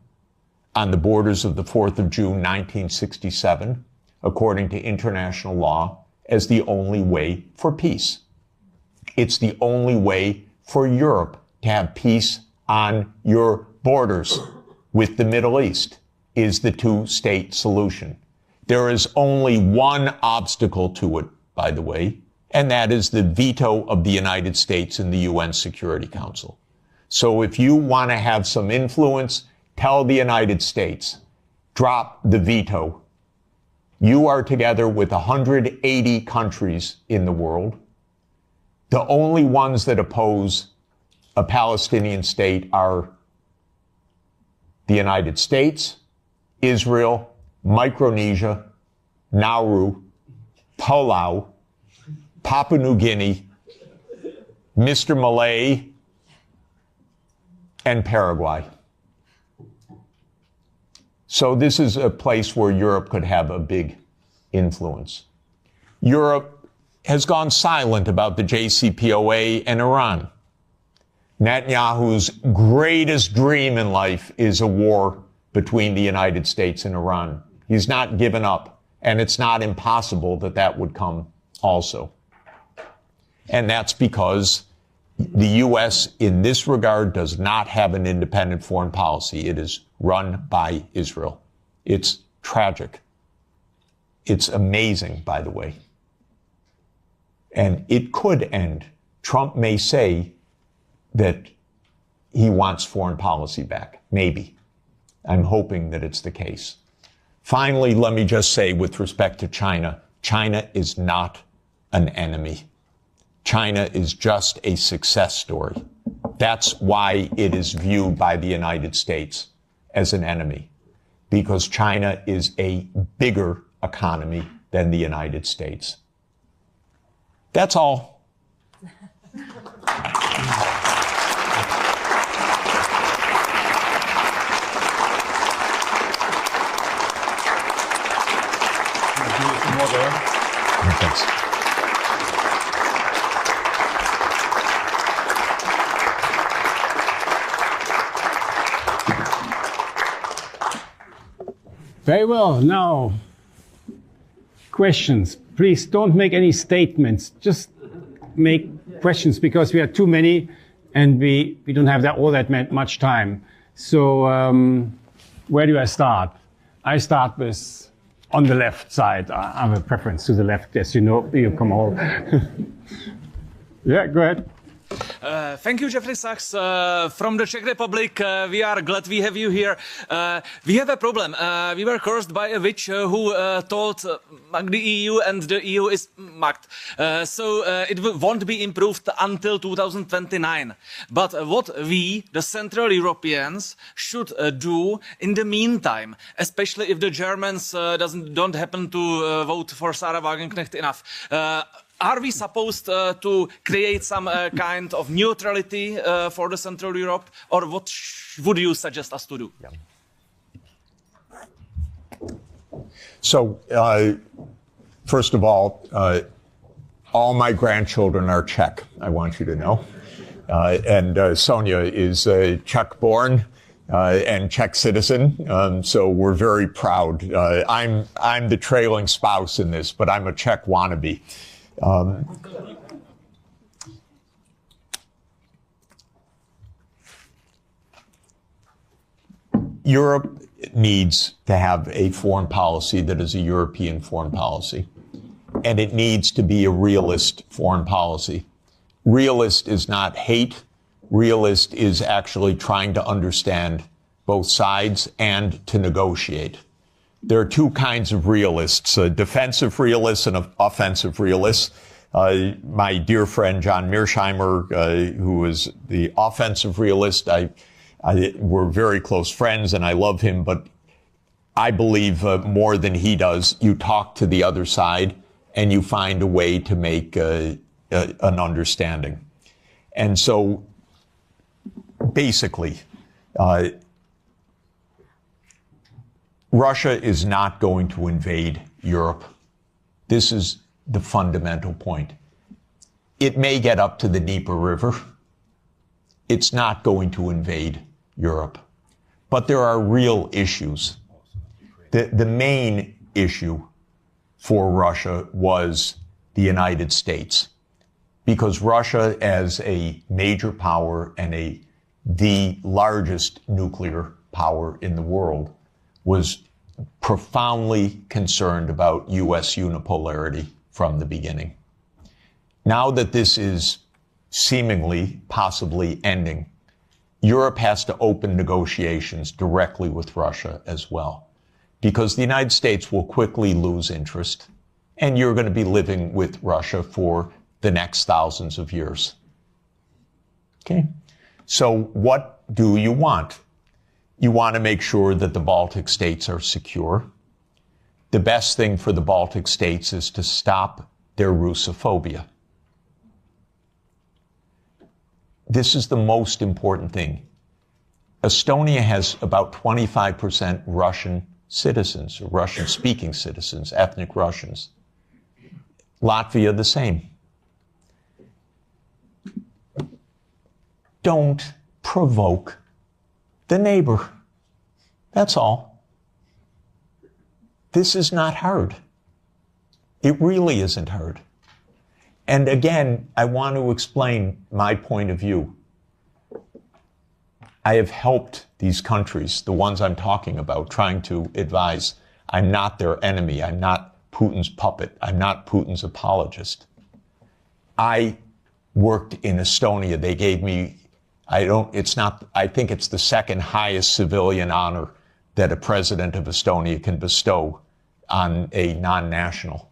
on the borders of the 4th of June, 1967, according to international law, as the only way for peace. It's the only way for Europe to have peace on your borders with the Middle East, is the two-state solution. There is only one obstacle to it, by the way, and that is the veto of the United States in the UN Security Council. So if you want to have some influence, tell the United States, drop the veto. You are together with 180 countries in the world. The only ones that oppose a Palestinian state are the United States, Israel, Micronesia, Nauru, Palau, Papua New Guinea, Mr. Malay, and Paraguay. So this is a place where Europe could have a big influence. Europe has gone silent about the JCPOA and Iran. Netanyahu's greatest dream in life is a war between the United States and Iran. He's not given up, and it's not impossible that that would come also. And that's because the U.S. in this regard does not have an independent foreign policy. It is run by Israel. It's tragic. It's amazing, by the way. And it could end. Trump may say that he wants foreign policy back. Maybe. I'm hoping that it's the case. Finally, let me just say with respect to China, China is not an enemy. China is just a success story. That's why it is viewed by the United States as an enemy, because China is a bigger economy than the United States. That's all. Thanks. Very well. Now, questions. Please don't make any statements. Just make questions, because we are too many and we don't have all that much time. So where do I start? I start with on the left side. I have a preference to the left, as you know. You come all. Yeah, go ahead. Thank you, Jeffery Sachs. From the Czech Republic, we are glad we have you here. We have a problem. We were cursed by a witch who told mark the EU, and the EU is marked. So it won't be improved until 2029. But what we, the Central Europeans, should do in the meantime, especially if the Germans don't happen to vote for Sarah Wagenknecht enough, are we supposed to create some kind of neutrality for the Central Europe, or what would you suggest us to do? Yeah. So, first of all my grandchildren are Czech, I want you to know. And Sonia is Czech-born and Czech citizen, so we're very proud. I'm the trailing spouse in this, but I'm a Czech wannabe. Europe needs to have a foreign policy that is a European foreign policy, and it needs to be a realist foreign policy. Realist is not hate. Realist is actually trying to understand both sides and to negotiate. There are two kinds of realists, defensive realists and offensive realists. My dear friend John Mearsheimer, who is the offensive realist, we're very close friends and I love him, but I believe more than he does, you talk to the other side and you find a way to make an understanding. And so basically, Russia is not going to invade Europe. This is the fundamental point. It may get up to the Dnieper River. It's not going to invade Europe. But there are real issues. The main issue for Russia was the United States, because Russia, as a major power and the largest nuclear power in the world, was profoundly concerned about U.S. unipolarity from the beginning. Now that this is seemingly, possibly ending, Europe has to open negotiations directly with Russia as well, because the United States will quickly lose interest, and you're going to be living with Russia for the next thousands of years. Okay? So what do you want? You want to make sure that the Baltic states are secure. The best thing for the Baltic states is to stop their Russophobia. This is the most important thing. Estonia has about 25% Russian citizens, or Russian-speaking citizens, ethnic Russians. Latvia, the same. Don't provoke the neighbor. That's all. This is not hard. It really isn't hard. And again, I want to explain my point of view. I have helped these countries, the ones I'm talking about, trying to advise. I'm not their enemy. I'm not Putin's puppet. I'm not Putin's apologist. I worked in Estonia. They gave me, I think it's the second highest civilian honor that a president of Estonia can bestow on a non-national,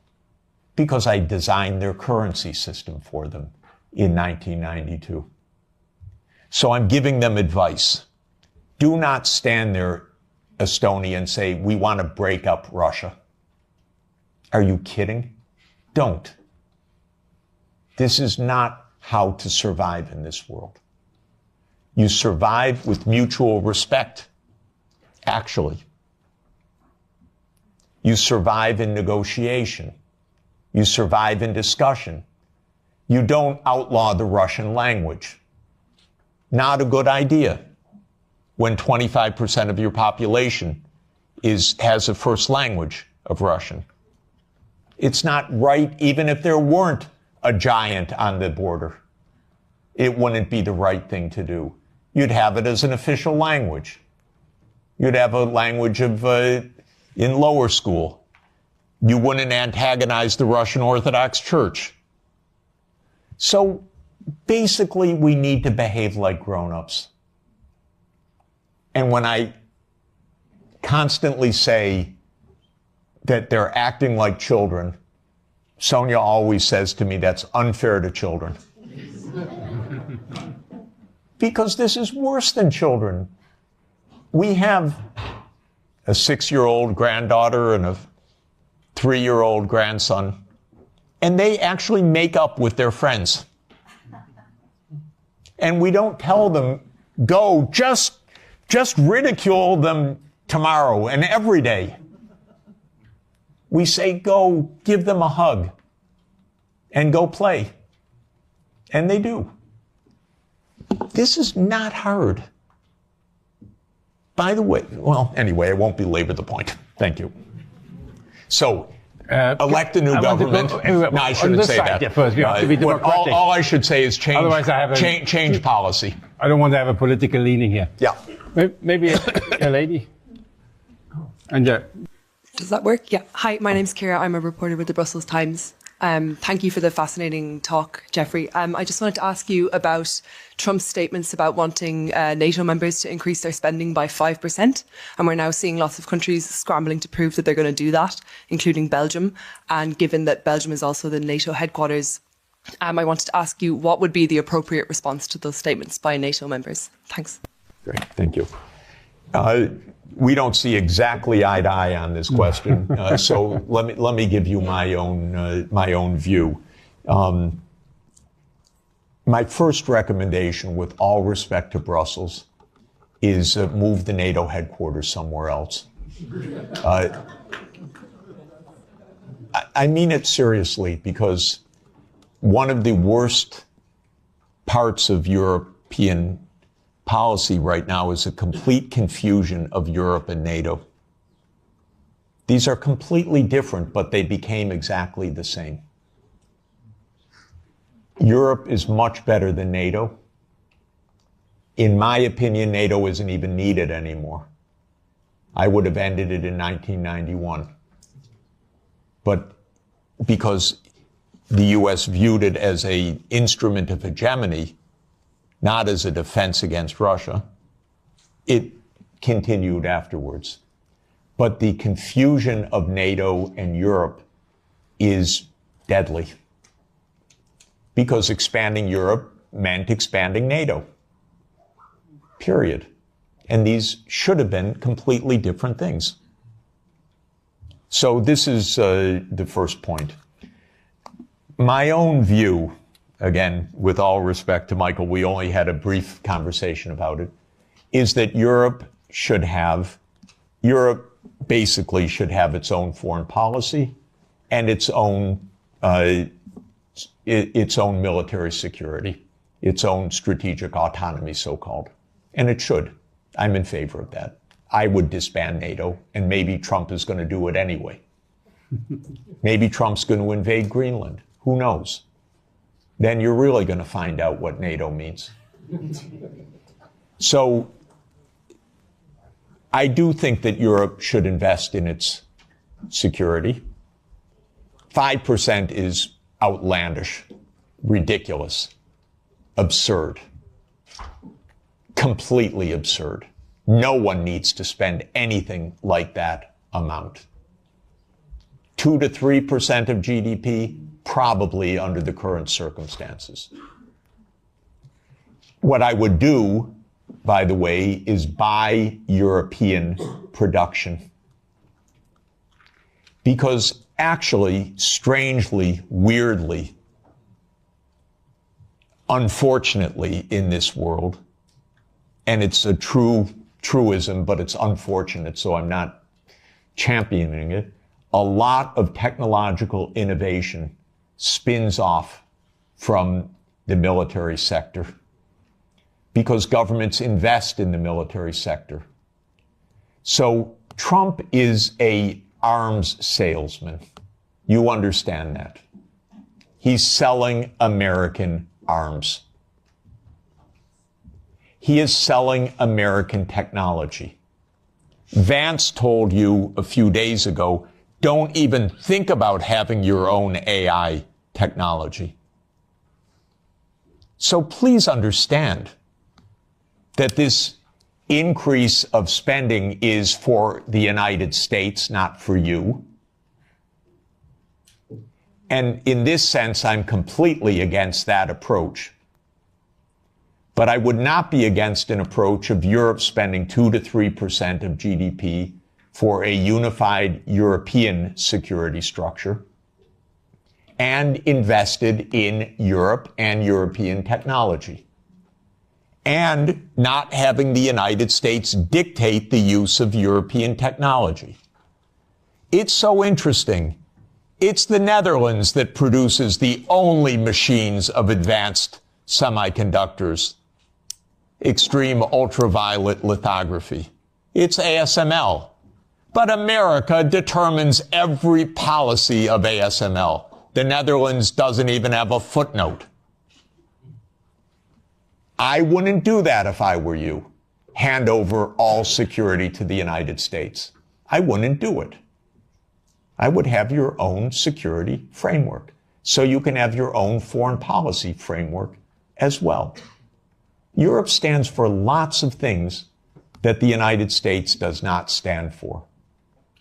because I designed their currency system for them in 1992. So I'm giving them advice. Do not stand there, Estonia, and say, we want to break up Russia. Are you kidding? Don't. This is not how to survive in this world. You survive with mutual respect, actually. You survive in negotiation. You survive in discussion. You don't outlaw the Russian language. Not a good idea when 25% of your population has a first language of Russian. It's not right, even if there weren't a giant on the border. It wouldn't be the right thing to do. You'd have it as an official language. You'd have a language of in lower school. You wouldn't antagonize the Russian Orthodox Church. So basically, we need to behave like grown-ups. And when I constantly say that they're acting like children, Sonia always says to me, that's unfair to children. Because this is worse than children. We have a 6-year-old granddaughter and a 3-year-old grandson. and they actually make up with their friends. And we don't tell them, go, just ridicule them tomorrow and every day. We say, go, give them a hug and go play. And they do. This is not hard. By the way, well, anyway, I won't belabor the point. Thank you. So, elect a new government. No, I shouldn't say that. First, we have to be democratic. All I should say is change. Otherwise I have change policy. I don't want to have a political leaning here. Yeah. Maybe a lady. And Does that work? Yeah. Hi, my name's Kira. I'm a reporter with the Brussels Times. Thank you for the fascinating talk, Jeffrey. I just wanted to ask you about Trump's statements about wanting NATO members to increase their spending by 5%. And we're now seeing lots of countries scrambling to prove that they're going to do that, including Belgium. And given that Belgium is also the NATO headquarters, I wanted to ask you what would be the appropriate response to those statements by NATO members? Thanks. Great. Thank you. We don't see exactly eye to eye on this question, so let me give you my own view. My first recommendation, with all respect to Brussels, is move the NATO headquarters somewhere else. I mean it seriously, because one of the worst parts of European policy right now is a complete confusion of Europe and NATO. These are completely different, but they became exactly the same. Europe is much better than NATO. In my opinion, NATO isn't even needed anymore. I would have ended it in 1991. But because the US viewed it as an instrument of hegemony, not as a defense against Russia, it continued afterwards. But the confusion of NATO and Europe is deadly, because expanding Europe meant expanding NATO, period. And these should have been completely different things. So this is the first point. My own view, again, with all respect to Michael, we only had a brief conversation about it, is that Europe basically should have its own foreign policy and its own military security, its own strategic autonomy, so-called. And it should. I'm in favor of that. I would disband NATO, and maybe Trump is going to do it anyway. Maybe Trump's going to invade Greenland. Who knows? Then you're really going to find out what NATO means. So I do think that Europe should invest in its security. 5% is outlandish, ridiculous, absurd, completely absurd. No one needs to spend anything like that amount. 2 to 3% of GDP, probably under the current circumstances. What I would do, by the way, is buy European production. Because actually, strangely, weirdly, unfortunately in this world, and it's a truism, but it's unfortunate, so I'm not championing it, a lot of technological innovation spins off from the military sector because governments invest in the military sector. So Trump is an arms salesman. You understand that. He's selling American arms. He is selling American technology. Vance told you a few days ago, don't even think about having your own AI technology. So please understand that this increase of spending is for the United States, not for you. And in this sense, I'm completely against that approach. But I would not be against an approach of Europe spending 2 to 3% of GDP for a unified European security structure, and invested in Europe and European technology, and not having the United States dictate the use of European technology. It's so interesting. It's the Netherlands that produces the only machines of advanced semiconductors, extreme ultraviolet lithography. It's ASML. But America determines every policy of ASML. The Netherlands doesn't even have a footnote. I wouldn't do that if I were you. Hand over all security to the United States. I wouldn't do it. I would have your own security framework, so you can have your own foreign policy framework as well. Europe stands for lots of things that the United States does not stand for.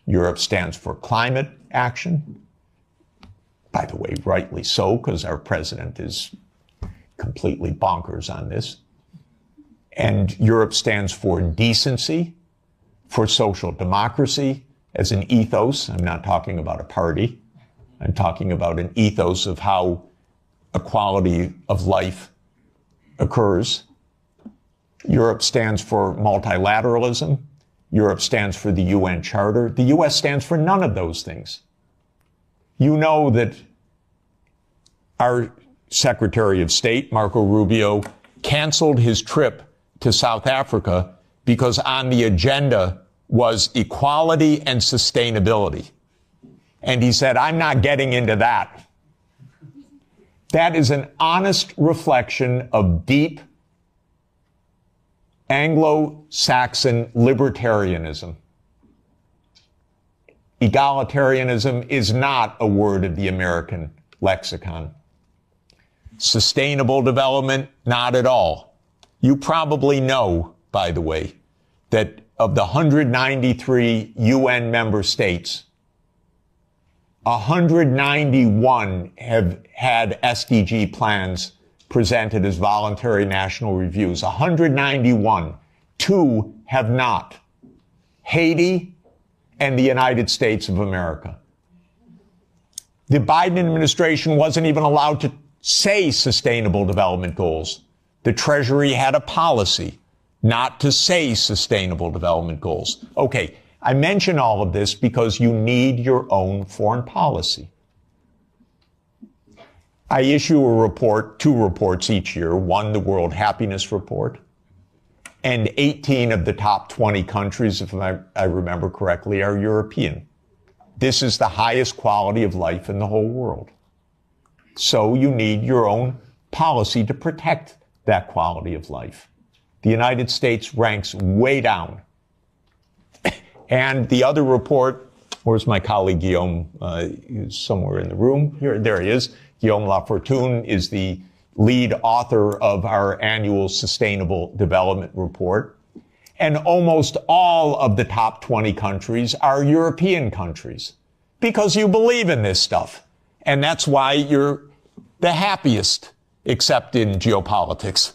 Europe stands for climate action. By the way, rightly so, because our president is completely bonkers on this. And Europe stands for decency, for social democracy as an ethos. I'm not talking about a party. I'm talking about an ethos of how equality of life occurs. Europe stands for multilateralism. Europe stands for the UN Charter. The US stands for none of those things. You know that our Secretary of State, Marco Rubio, canceled his trip to South Africa because on the agenda was equality and sustainability. And he said, I'm not getting into that. That is an honest reflection of deep Anglo-Saxon libertarianism. Egalitarianism is not a word of the American lexicon. Sustainable development, not at all. You probably know, by the way, that of the 193 UN member states, 191 have had SDG plans presented as voluntary national reviews. 191. 2 have not. Haiti and the United States of America. The Biden administration wasn't even allowed to say sustainable development goals. The Treasury had a policy not to say sustainable development goals. Okay, I mention all of this because you need your own foreign policy. I issue a report, 2 reports each year, one the World Happiness Report, and 18 of the top 20 countries, if I remember correctly, are European. This is the highest quality of life in the whole world. So you need your own policy to protect that quality of life. The United States ranks way down. And the other report, where's my colleague Guillaume? He's somewhere in the room. Here, there he is. Guillaume Lafortune is the lead author of our annual Sustainable Development Report. And almost all of the top 20 countries are European countries because you believe in this stuff. And that's why you're the happiest, except in geopolitics.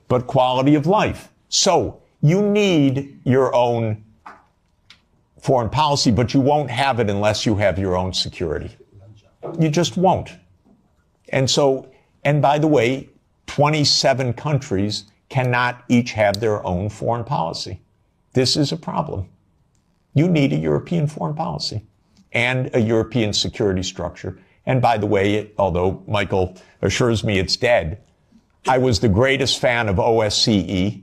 But quality of life. So you need your own foreign policy, but you won't have it unless you have your own security. You just won't. And so, and by the way, 27 countries cannot each have their own foreign policy. This is a problem. You need a European foreign policy and a European security structure. And by the way, although Michael assures me it's dead, I was the greatest fan of OSCE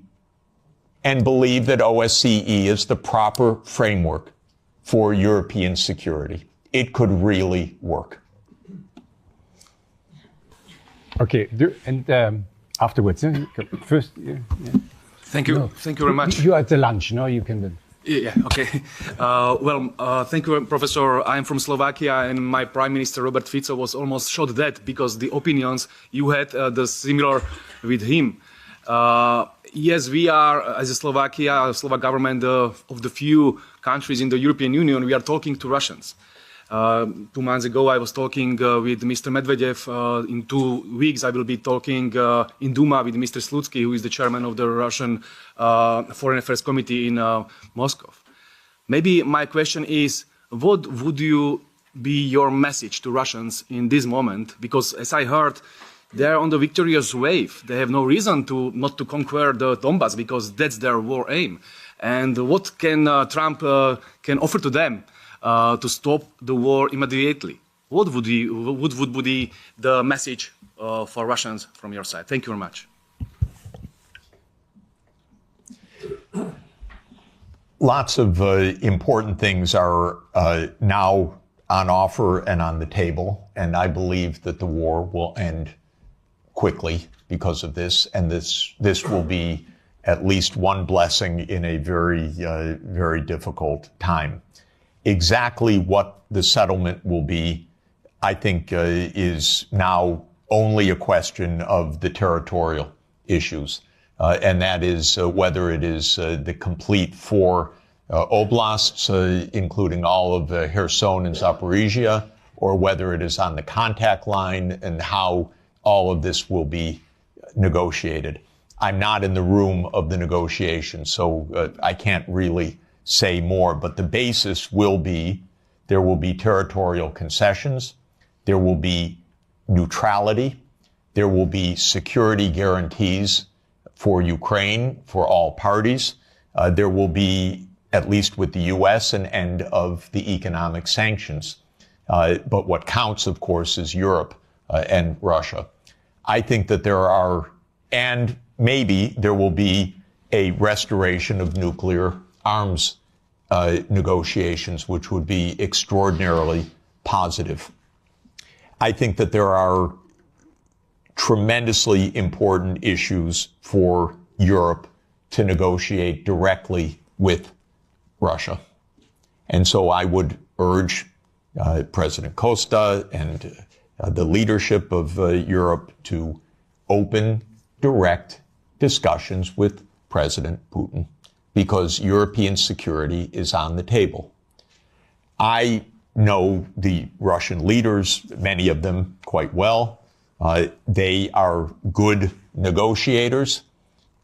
and believe that OSCE is the proper framework for European security. It could really work. Okay, and afterwards, first. Thank you. No. Thank you very much. You are at the lunch, no? You can. Yeah, okay. Thank you, Professor. I'm from Slovakia, and my Prime Minister, Robert Fico, was almost shot dead because the opinions you had the similar with him. Yes, we are, as a Slovakia, Slovak government, of the few countries in the European Union, we are talking to Russians. 2 months ago, I was talking with Mr. Medvedev. In 2 weeks, I will be talking in Duma with Mr. Slutsky, who is the chairman of the Russian Foreign Affairs Committee in Moscow. Maybe my question is, what would you be your message to Russians in this moment? Because as I heard, they're on the victorious wave. They have no reason not to conquer the Donbass because that's their war aim. And what can Trump can offer to them to stop the war immediately? What would be the message for Russians from your side? Thank you very much. Lots of important things are now on offer and on the table, and I believe that the war will end quickly because of this, and this will be at least one blessing in a very, very difficult time. Exactly what the settlement will be, I think, is now only a question of the territorial issues. And that is whether it is the complete 4 oblasts, including all of Kherson and Zaporizhia, or whether it is on the contact line and how all of this will be negotiated. I'm not in the room of the negotiations, so I can't really say more, but the basis will be there will be territorial concessions, there will be neutrality, there will be security guarantees for Ukraine, for all parties. There will be, at least with the U.S., an end of the economic sanctions. But what counts, of course, is Europe and Russia. I think that there are, and maybe there will be a restoration of nuclear arms negotiations, which would be extraordinarily positive. I think that there are tremendously important issues for Europe to negotiate directly with Russia. And so I would urge President Costa and the leadership of Europe to open direct discussions with President Putin, because European security is on the table. I know the Russian leaders, many of them quite well. They are good negotiators,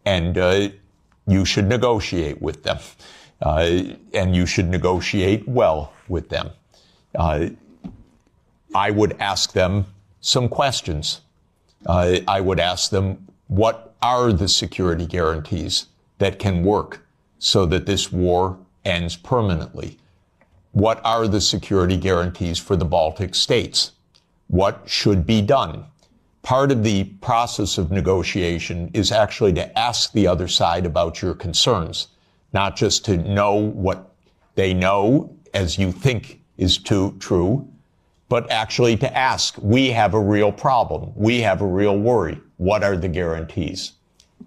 and you should negotiate with them. And you should negotiate well with them. I would ask them some questions. I would ask them, what are the security guarantees that can work so that this war ends permanently? What are the security guarantees for the Baltic states? What should be done? Part of the process of negotiation is actually to ask the other side about your concerns, not just to know what they know as you think is true, but actually to ask, we have a real problem. We have a real worry. What are the guarantees?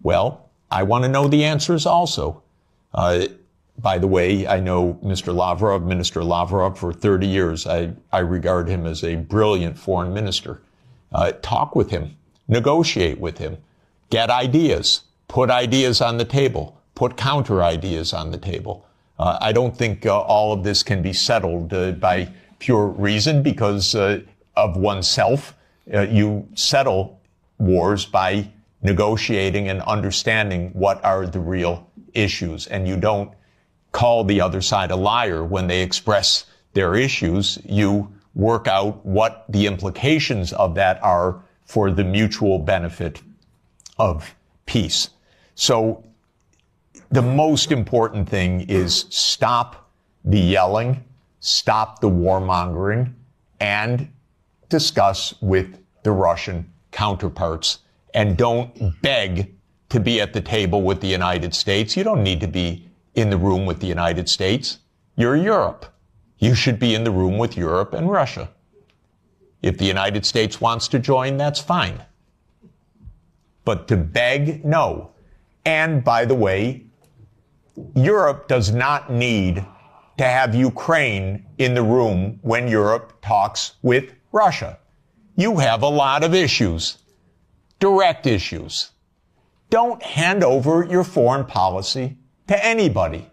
Well, I want to know the answers also. By the way, I know Minister Lavrov, for 30 years. I regard him as a brilliant foreign minister. Talk with him, negotiate with him, get ideas, put ideas on the table, put counter ideas on the table. I don't think all of this can be settled by pure reason because of oneself. You settle wars by negotiating and understanding what are the real issues, and you don't call the other side a liar when they express their issues. You work out what the implications of that are for the mutual benefit of peace. So the most important thing is stop the yelling, stop the warmongering, and discuss with the Russian counterparts. And don't beg to be at the table with the United States. You don't need to be in the room with the United States. You're Europe. You should be in the room with Europe and Russia. If the United States wants to join, that's fine. But to beg, no. And by the way, Europe does not need to have Ukraine in the room when Europe talks with Russia. You have a lot of issues, direct issues. Don't hand over your foreign policy to anybody,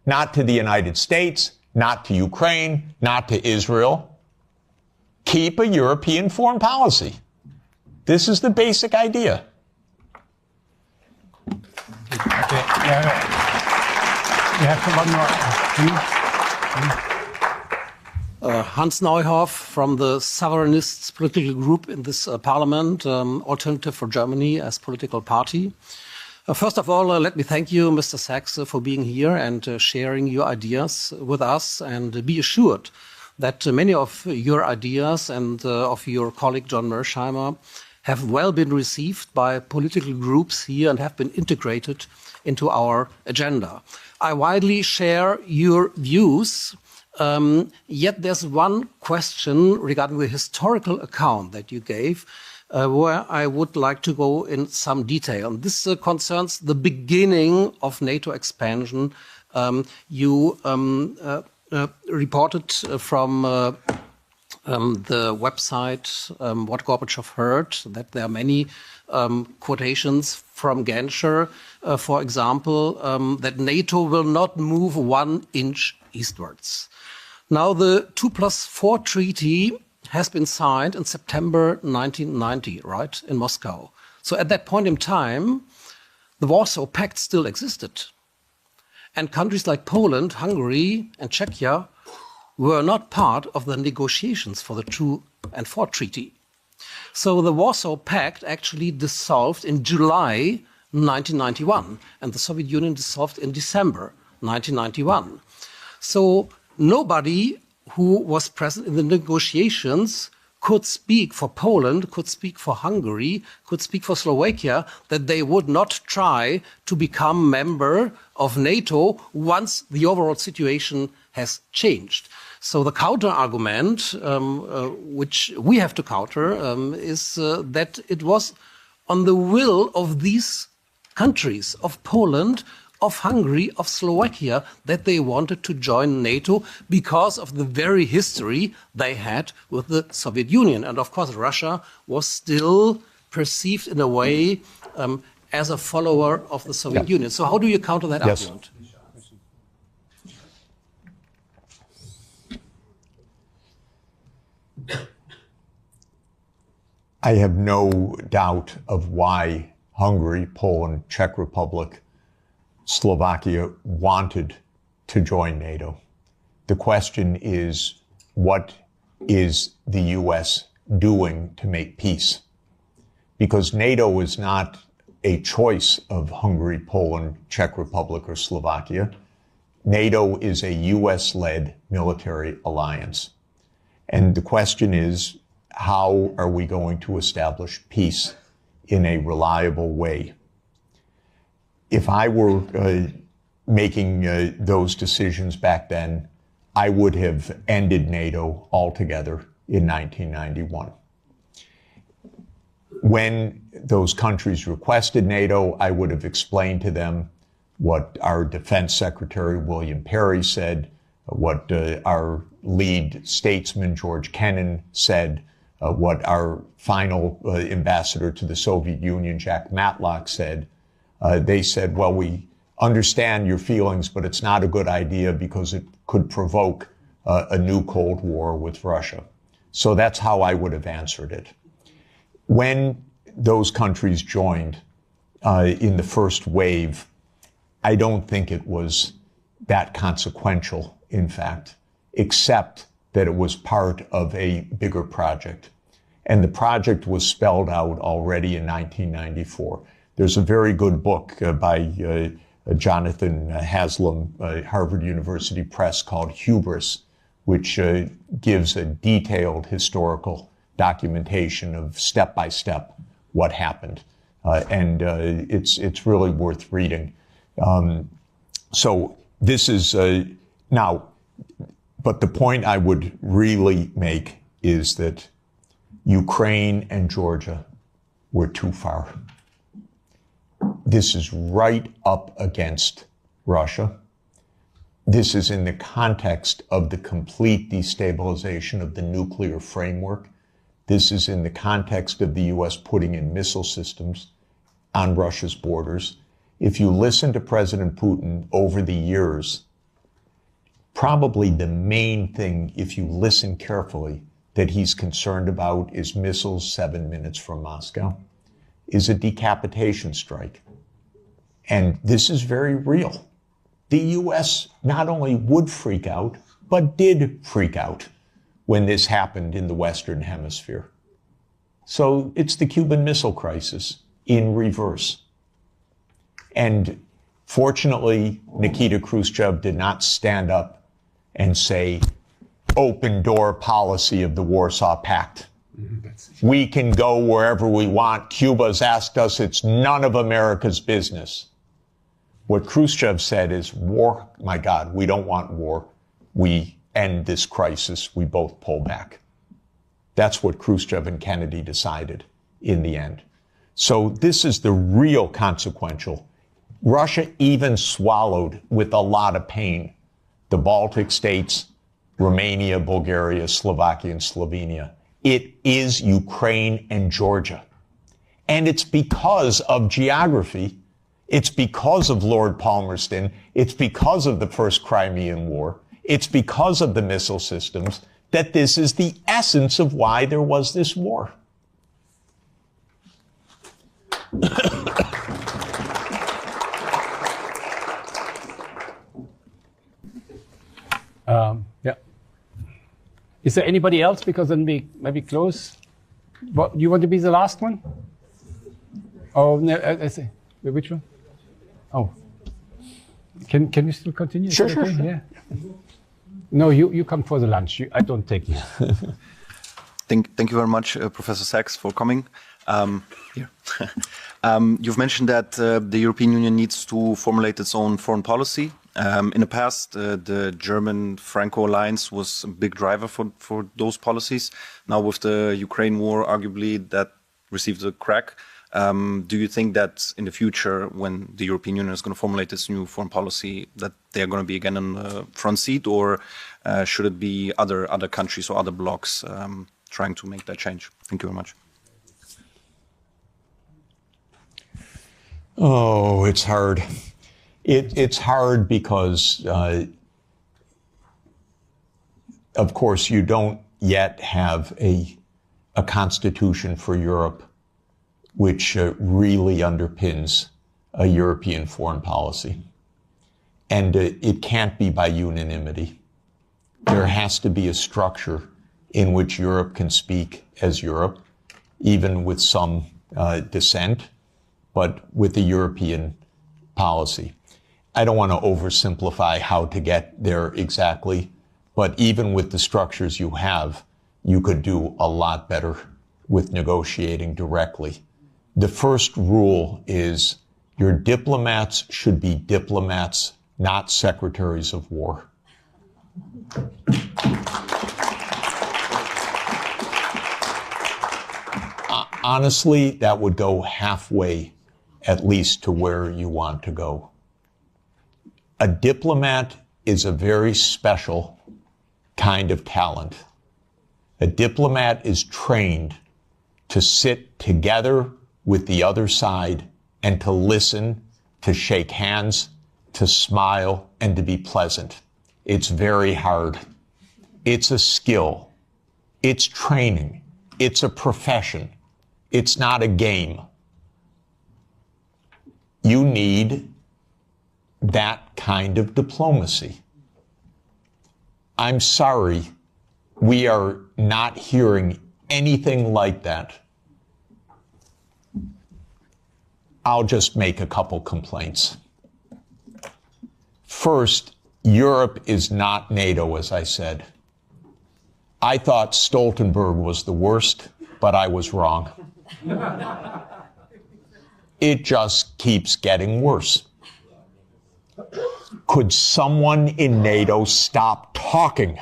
not to the United States, not to Ukraine, not to Israel. Keep a European foreign policy. This is the basic idea. Okay. Yeah, one more. Hans Neuhoff from the Sovereignists political group in this parliament, Alternative for Germany as political party. First of all, let me thank you, Mr. Sachs, for being here and sharing your ideas with us, and be assured that many of your ideas and of your colleague John Mersheimer have well been received by political groups here and have been integrated into our agenda. I widely share your views, yet there's one question regarding the historical account that you gave where I would like to go in some detail. And this concerns the beginning of NATO expansion. You reported from the website What Gorbachev Heard that there are many quotations from Genscher, for example, that NATO will not move 1 inch eastwards. Now, the 2+4 treaty has been signed in September 1990, right, in Moscow. So at that point in time, the Warsaw Pact still existed. And countries like Poland, Hungary, and Czechia were not part of the negotiations for the 2 and 4 treaty. So the Warsaw Pact actually dissolved in July 1991, and the Soviet Union dissolved in December 1991. So nobody who was present in the negotiations could speak for Poland, could speak for Hungary, could speak for Slovakia, that they would not try to become member of NATO once the overall situation has changed. So the counter-argument, which we have to counter, is that it was on the will of these countries, of Poland, of Hungary, of Slovakia, that they wanted to join NATO because of the very history they had with the Soviet Union. And of course, Russia was still perceived in a way as a follower of the Soviet Union. So how do you counter that argument? I have no doubt of why Hungary, Poland, Czech Republic, Slovakia wanted to join NATO. The question is, what is the U.S. doing to make peace? Because NATO is not a choice of Hungary, Poland, Czech Republic, or Slovakia. NATO is a U.S.-led military alliance. And the question is, how are we going to establish peace in a reliable way? If I were making those decisions back then, I would have ended NATO altogether in 1991. When those countries requested NATO, I would have explained to them what our Defense Secretary William Perry said, what our lead statesman George Kennan said, what our final ambassador to the Soviet Union, Jack Matlock, said. They said, well, we understand your feelings, but it's not a good idea because it could provoke a new Cold War with Russia. So that's how I would have answered it. When those countries joined in the first wave, I don't think it was that consequential, in fact, except that it was part of a bigger project. And the project was spelled out already in 1994. There's a very good book by Jonathan Haslam, Harvard University Press, called Hubris, which gives a detailed historical documentation of step-by-step what happened. And it's really worth reading. So this is, now, but the point I would really make is that Ukraine and Georgia were too far. This is right up against Russia. This is in the context of the complete destabilization of the nuclear framework. This is in the context of the U.S. putting in missile systems on Russia's borders. If you listen to President Putin over the years, probably the main thing, if you listen carefully, that he's concerned about is missiles 7 minutes from Moscow, is a decapitation strike. And this is very real. The U.S. not only would freak out, but did freak out when this happened in the Western Hemisphere. So it's the Cuban Missile Crisis in reverse. And fortunately, Nikita Khrushchev did not stand up and say, open door policy of the Warsaw Pact. We can go wherever we want. Cuba's asked us. It's none of America's business. What Khrushchev said is, war, my God, we don't want war. We end this crisis. We both pull back. That's what Khrushchev and Kennedy decided in the end. So this is the real consequential. Russia even swallowed with a lot of pain the Baltic states, Romania, Bulgaria, Slovakia, and Slovenia. It is Ukraine and Georgia. And it's because of geography. It's because of Lord Palmerston. It's because of the First Crimean War. It's because of the missile systems that this is the essence of why there was this war. Yeah. Is there anybody else? Because then we maybe close. What, you want to be the last one? Oh, no, I see. Which one? Oh. Can we still continue? Sure, okay? sure. Yeah. No, you come for the lunch. I don't take you. Thank you very much, Professor Sachs, for coming. Here. You've mentioned that the European Union needs to formulate its own foreign policy. In the past, the German-Franco alliance was a big driver for those policies. Now with the Ukraine war, arguably that received a crack. Do you think that in the future, when the European Union is going to formulate its new foreign policy, that they are going to be again in the front seat, or should it be other countries or other blocs trying to make that change? Thank you very much. Oh, it's hard. It's hard because, of course, you don't yet have a constitution for Europe which really underpins a European foreign policy. And it can't be by unanimity. There has to be a structure in which Europe can speak as Europe, even with some dissent, but with a European policy. I don't want to oversimplify how to get there exactly, but even with the structures you have, you could do a lot better with negotiating directly. The first rule is your diplomats should be diplomats, not secretaries of war. Honestly, that would go halfway, at least, to where you want to go. A diplomat is a very special kind of talent. A diplomat is trained to sit together with the other side and to listen, to shake hands, to smile, and to be pleasant. It's very hard. It's a skill. It's training. It's a profession. It's not a game. You need that kind of diplomacy. I'm sorry, we are not hearing anything like that. I'll just make a couple complaints. First, Europe is not NATO, as I said. I thought Stoltenberg was the worst, but I was wrong. It just keeps getting worse. Could someone in NATO stop talking,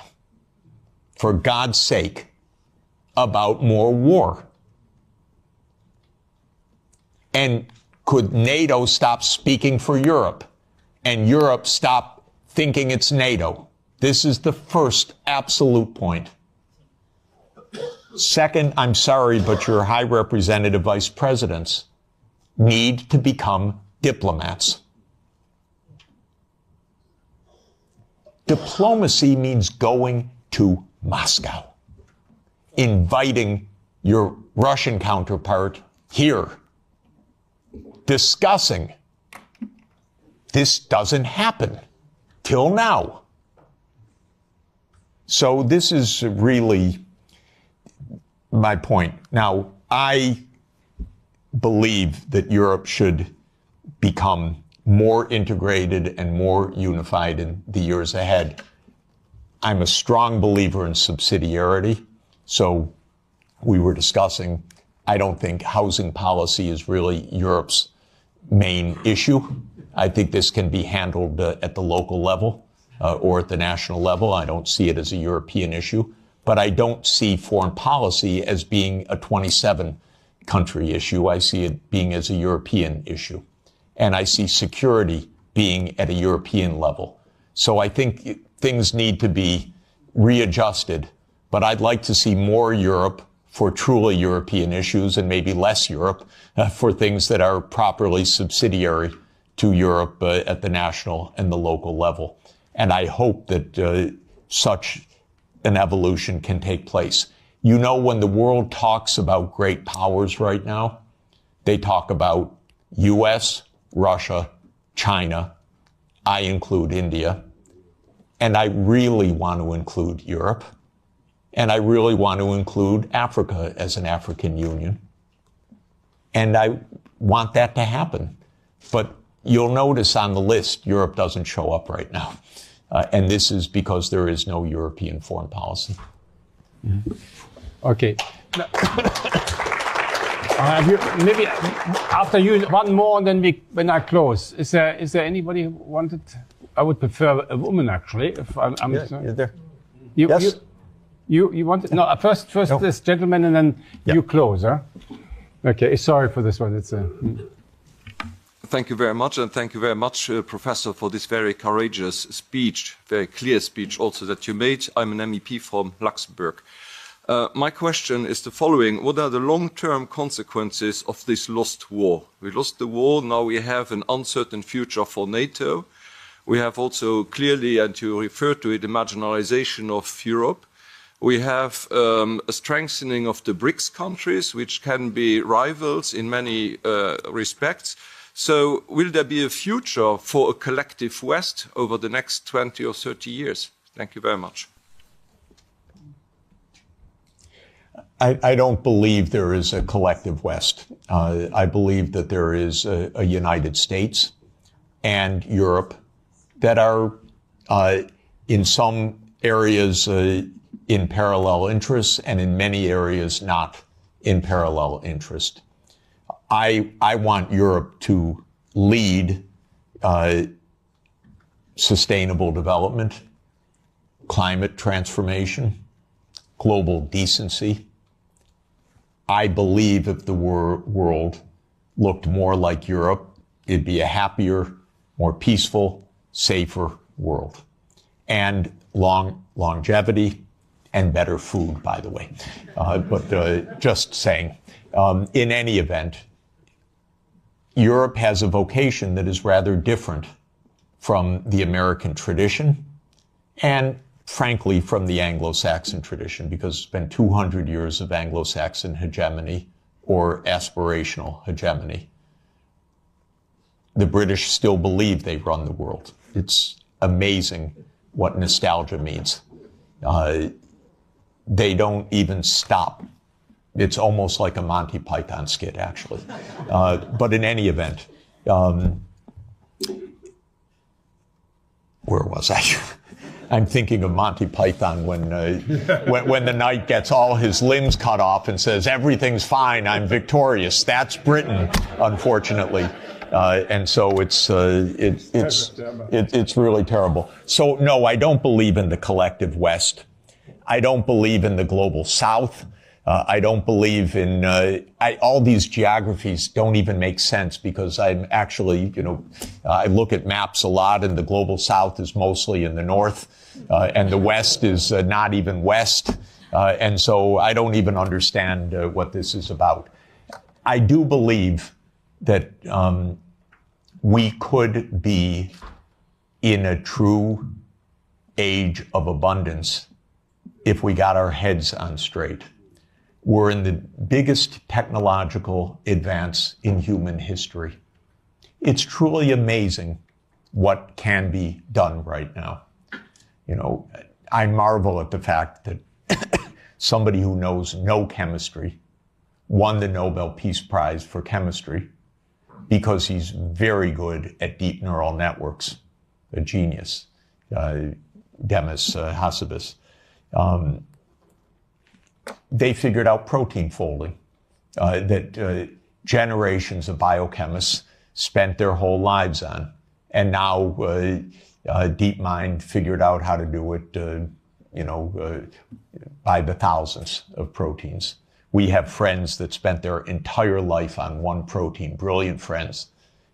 for God's sake, about more war? And could NATO stop speaking for Europe, and Europe stop thinking it's NATO? This is the first absolute point. Second, I'm sorry, but your high representative vice presidents need to become diplomats. Diplomacy means going to Moscow, inviting your Russian counterpart here, discussing. This doesn't happen till now. So this is really my point. Now, I believe that Europe should become more integrated and more unified in the years ahead. I'm a strong believer in subsidiarity. So we were discussing, I don't think housing policy is really Europe's main issue. I think this can be handled at the local level or at the national level. I don't see it as a European issue, but I don't see foreign policy as being a 27 country issue. I see it being as a European issue. And I see security being at a European level. So I think things need to be readjusted, but I'd like to see more Europe for truly European issues and maybe less Europe for things that are properly subsidiary to Europe at the national and the local level. And I hope that such an evolution can take place. You know, when the world talks about great powers right now, they talk about US, Russia, China. I include India. And I really want to include Europe. And I really want to include Africa as an African Union. And I want that to happen. But you'll notice on the list, Europe doesn't show up right now. And this is because there is no European foreign policy. Mm-hmm. Okay. Maybe after you, one more, and then when I close. Is there anybody who wanted? I would prefer a woman, actually. If I'm you're there. Yes. You wanted? No, first no. This gentleman, and then you close, huh? Okay. Sorry for this one. It's Thank you very much, and thank you very much, Professor, for this very courageous speech, very clear speech also that you made. I'm an MEP from Luxembourg. My question is the following. What are the long-term consequences of this lost war? We lost the war, now we have an uncertain future for NATO. We have also clearly, and you refer to it, the marginalization of Europe. We have a strengthening of the BRICS countries, which can be rivals in many respects. So will there be a future for a collective West over the next 20 or 30 years? Thank you very much. I don't believe there is a collective West. I believe that there is a United States and Europe that are in some areas in parallel interests and in many areas not in parallel interest. I want Europe to lead sustainable development, climate transformation, global decency. I believe if the world looked more like Europe, it'd be a happier, more peaceful, safer world. And longevity and better food, by the way. But just saying, in any event, Europe has a vocation that is rather different from the American tradition and, frankly, from the Anglo-Saxon tradition, because it's been 200 years of Anglo-Saxon hegemony or aspirational hegemony. The British still believe they run the world. It's amazing what nostalgia means. They don't even stop. It's almost like a Monty Python skit, actually. But in any event, where was I? I'm thinking of Monty Python when the knight gets all his limbs cut off and says, "Everything's fine, I'm victorious." That's Britain, unfortunately. And so it's really terrible. So no, I don't believe in the collective West. I don't believe in the global South. I don't believe in, all these geographies don't even make sense because I'm actually, I look at maps a lot and the global South is mostly in the North, and the West is not even West. And so I don't even understand what this is about. I do believe that, we could be in a true age of abundance if we got our heads on straight. We're in the biggest technological advance in human history. It's truly amazing what can be done right now. I marvel at the fact that somebody who knows no chemistry won the Nobel Peace Prize for chemistry because he's very good at deep neural networks, a genius, Demis Hassabis. They figured out protein folding, that generations of biochemists spent their whole lives on. And now DeepMind figured out how to do it, by the thousands of proteins. We have friends that spent their entire life on one protein, brilliant friends.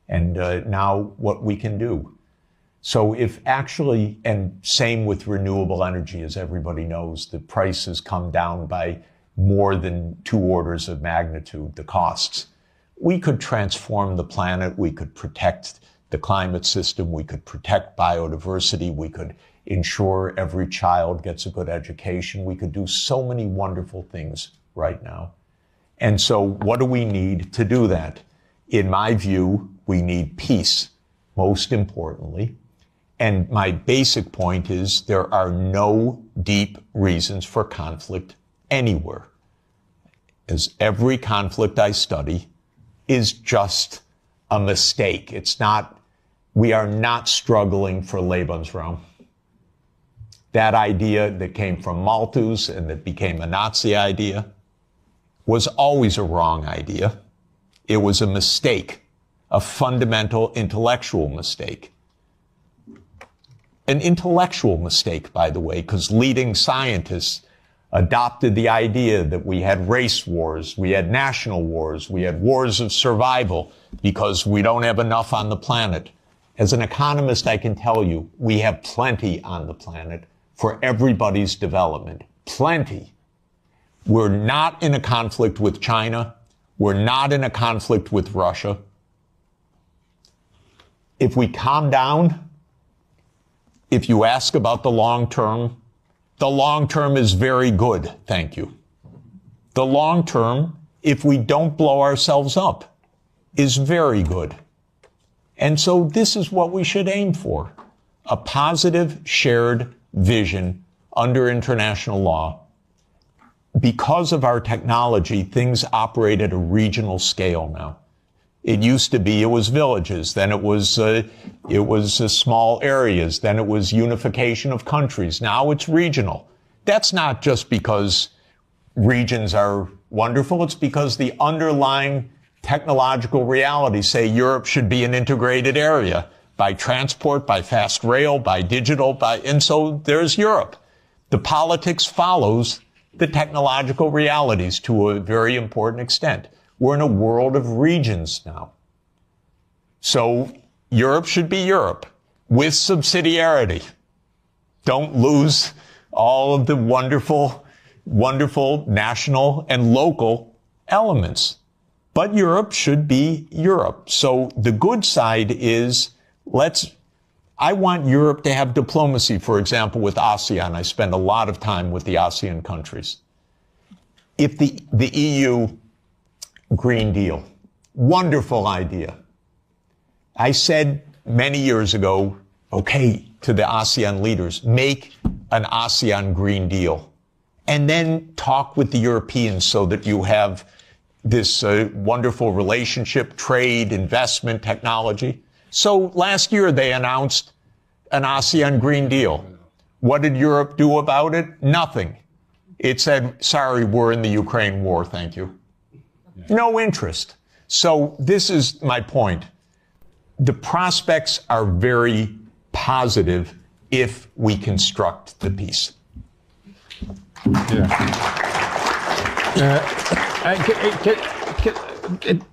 And now what we can do. So if actually, and same with renewable energy, as everybody knows, the price has come down by more than 2 orders of magnitude, the costs. We could transform the planet. We could protect the climate system. We could protect biodiversity. We could ensure every child gets a good education. We could do so many wonderful things right now. And so what do we need to do that? In my view, we need peace, most importantly. And my basic point is there are no deep reasons for conflict anywhere. As every conflict I study is just a mistake. It's not, we are not struggling for Lebensraum. That idea that came from Malthus and that became a Nazi idea was always a wrong idea. It was a mistake, a fundamental intellectual mistake. An intellectual mistake, by the way, because leading scientists adopted the idea that we had race wars, we had national wars, we had wars of survival because we don't have enough on the planet. As an economist, I can tell you, we have plenty on the planet for everybody's development. Plenty. We're not in a conflict with China. We're not in a conflict with Russia. If we calm down, if you ask about the long term is very good, thank you. The long term, if we don't blow ourselves up, is very good. And so this is what we should aim for. A positive shared vision under international law. Because of our technology, things operate at a regional scale now. It used to be, it was villages, then it was small areas, then it was unification of countries. Now it's regional. That's not just because regions are wonderful, it's because the underlying technological realities say Europe should be an integrated area by transport, by fast rail, by digital, and so there's Europe. The politics follows the technological realities to a very important extent. We're in a world of regions now. So Europe should be Europe with subsidiarity. Don't lose all of the wonderful, wonderful national and local elements. But Europe should be Europe. So the good side is I want Europe to have diplomacy, for example, with ASEAN. I spend a lot of time with the ASEAN countries. If the EU Green Deal, wonderful idea. I said many years ago, okay, to the ASEAN leaders, make an ASEAN Green Deal. And then talk with the Europeans so that you have this wonderful relationship, trade, investment, technology. So last year they announced an ASEAN Green Deal. What did Europe do about it? Nothing. It said, sorry, we're in the Ukraine war, thank you. No interest. So this is my point. The prospects are very positive if we construct the peace.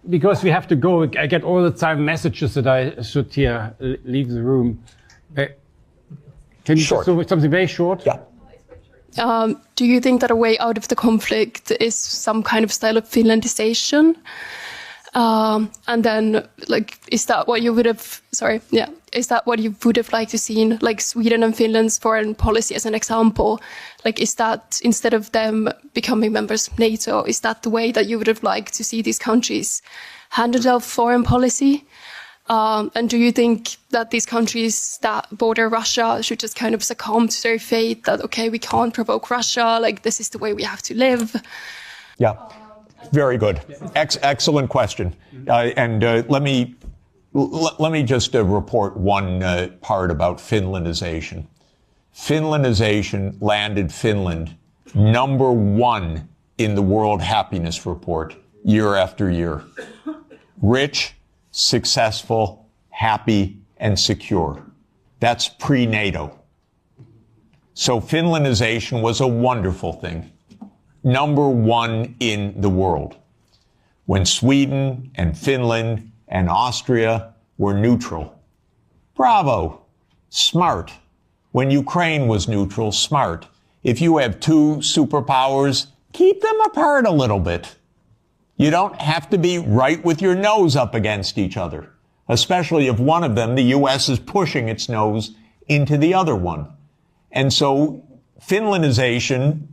Because we have to go, I get all the time messages that I should here leave the room. Can you just do something very short? Yeah. Do you think that a way out of the conflict is some kind of style of Finlandization? And then, is that what you would have, is that what you would have liked to see, like Sweden and Finland's foreign policy as an example? Is that, instead of them becoming members of NATO, is that the way that you would have liked to see these countries handle their foreign policy? And do you think that these countries that border Russia should just kind of succumb to their fate that, okay, we can't provoke Russia, like this is the way we have to live? Yeah, very good. Excellent question. And let me just report one part about Finlandization. Finlandization landed Finland #1 in the World Happiness Report year after year. Rich, successful, happy, and secure. That's pre-NATO. So Finlandization was a wonderful thing. #1 in the world. When Sweden and Finland and Austria were neutral. Bravo. Smart. When Ukraine was neutral, smart. If you have two superpowers, keep them apart a little bit. You don't have to be right with your nose up against each other, especially if one of them, the U.S., is pushing its nose into the other one. And so Finlandization,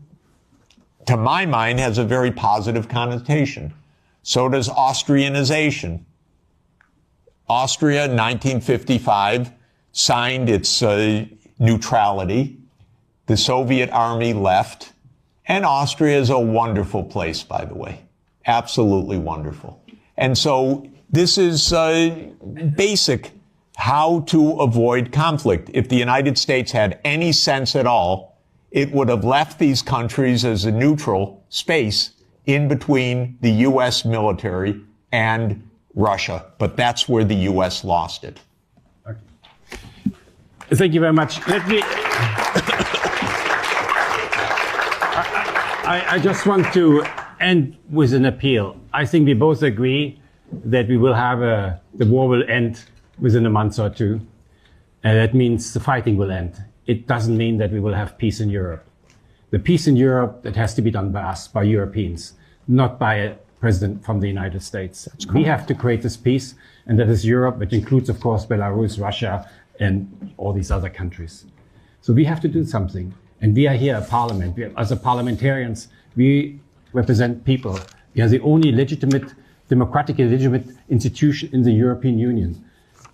to my mind, has a very positive connotation. So does Austrianization. Austria, 1955, signed its neutrality. The Soviet army left. And Austria is a wonderful place, by the way. Absolutely wonderful. And so this is basic how to avoid conflict. If the United States had any sense at all, it would have left these countries as a neutral space in between the U.S. military and Russia. But that's where the U.S. lost it. Okay. Thank you very much. Let me... I just want to end with an appeal. I think we both agree that we will have the war will end within a month or two. And that means the fighting will end. It doesn't mean that we will have peace in Europe. The peace in Europe, that has to be done by us, by Europeans, not by a president from the United States. We have to create this peace, and that is Europe, which includes, of course, Belarus, Russia, and all these other countries. So we have to do something. And we are here a parliament. As a parliamentarians, we represent people. We are the only democratically legitimate institution in the European Union.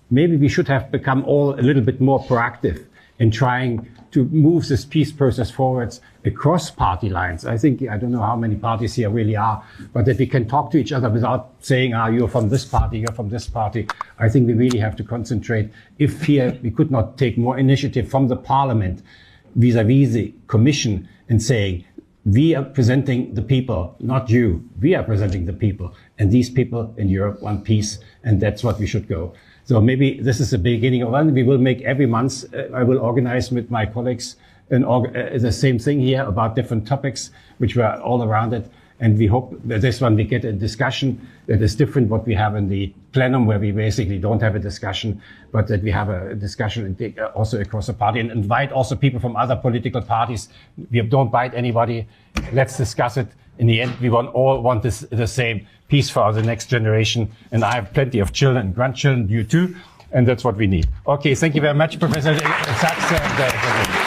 Maybe we should have become all a little bit more proactive in trying to move this peace process forwards across party lines. I think, I don't know how many parties here really are, but that we can talk to each other without saying, you're from this party, you're from this party. I think we really have to concentrate. If here we could not take more initiative from the parliament vis-à-vis the commission and saying, we are presenting the people, not you. We are presenting the people. And these people in Europe want peace, and that's what we should go. So maybe this is the beginning of one. We will make every month, I will organize with my colleagues the same thing here about different topics, which were all around it. And we hope that this one we get a discussion that is different what we have in the plenum, where we basically don't have a discussion, but that we have a discussion also across the party and invite also people from other political parties. We don't bite anybody. Let's discuss it. In the end, we all want the same peace for the next generation. And I have plenty of children and grandchildren, you too. And that's what we need. Okay, thank you very much, Professor Sachs.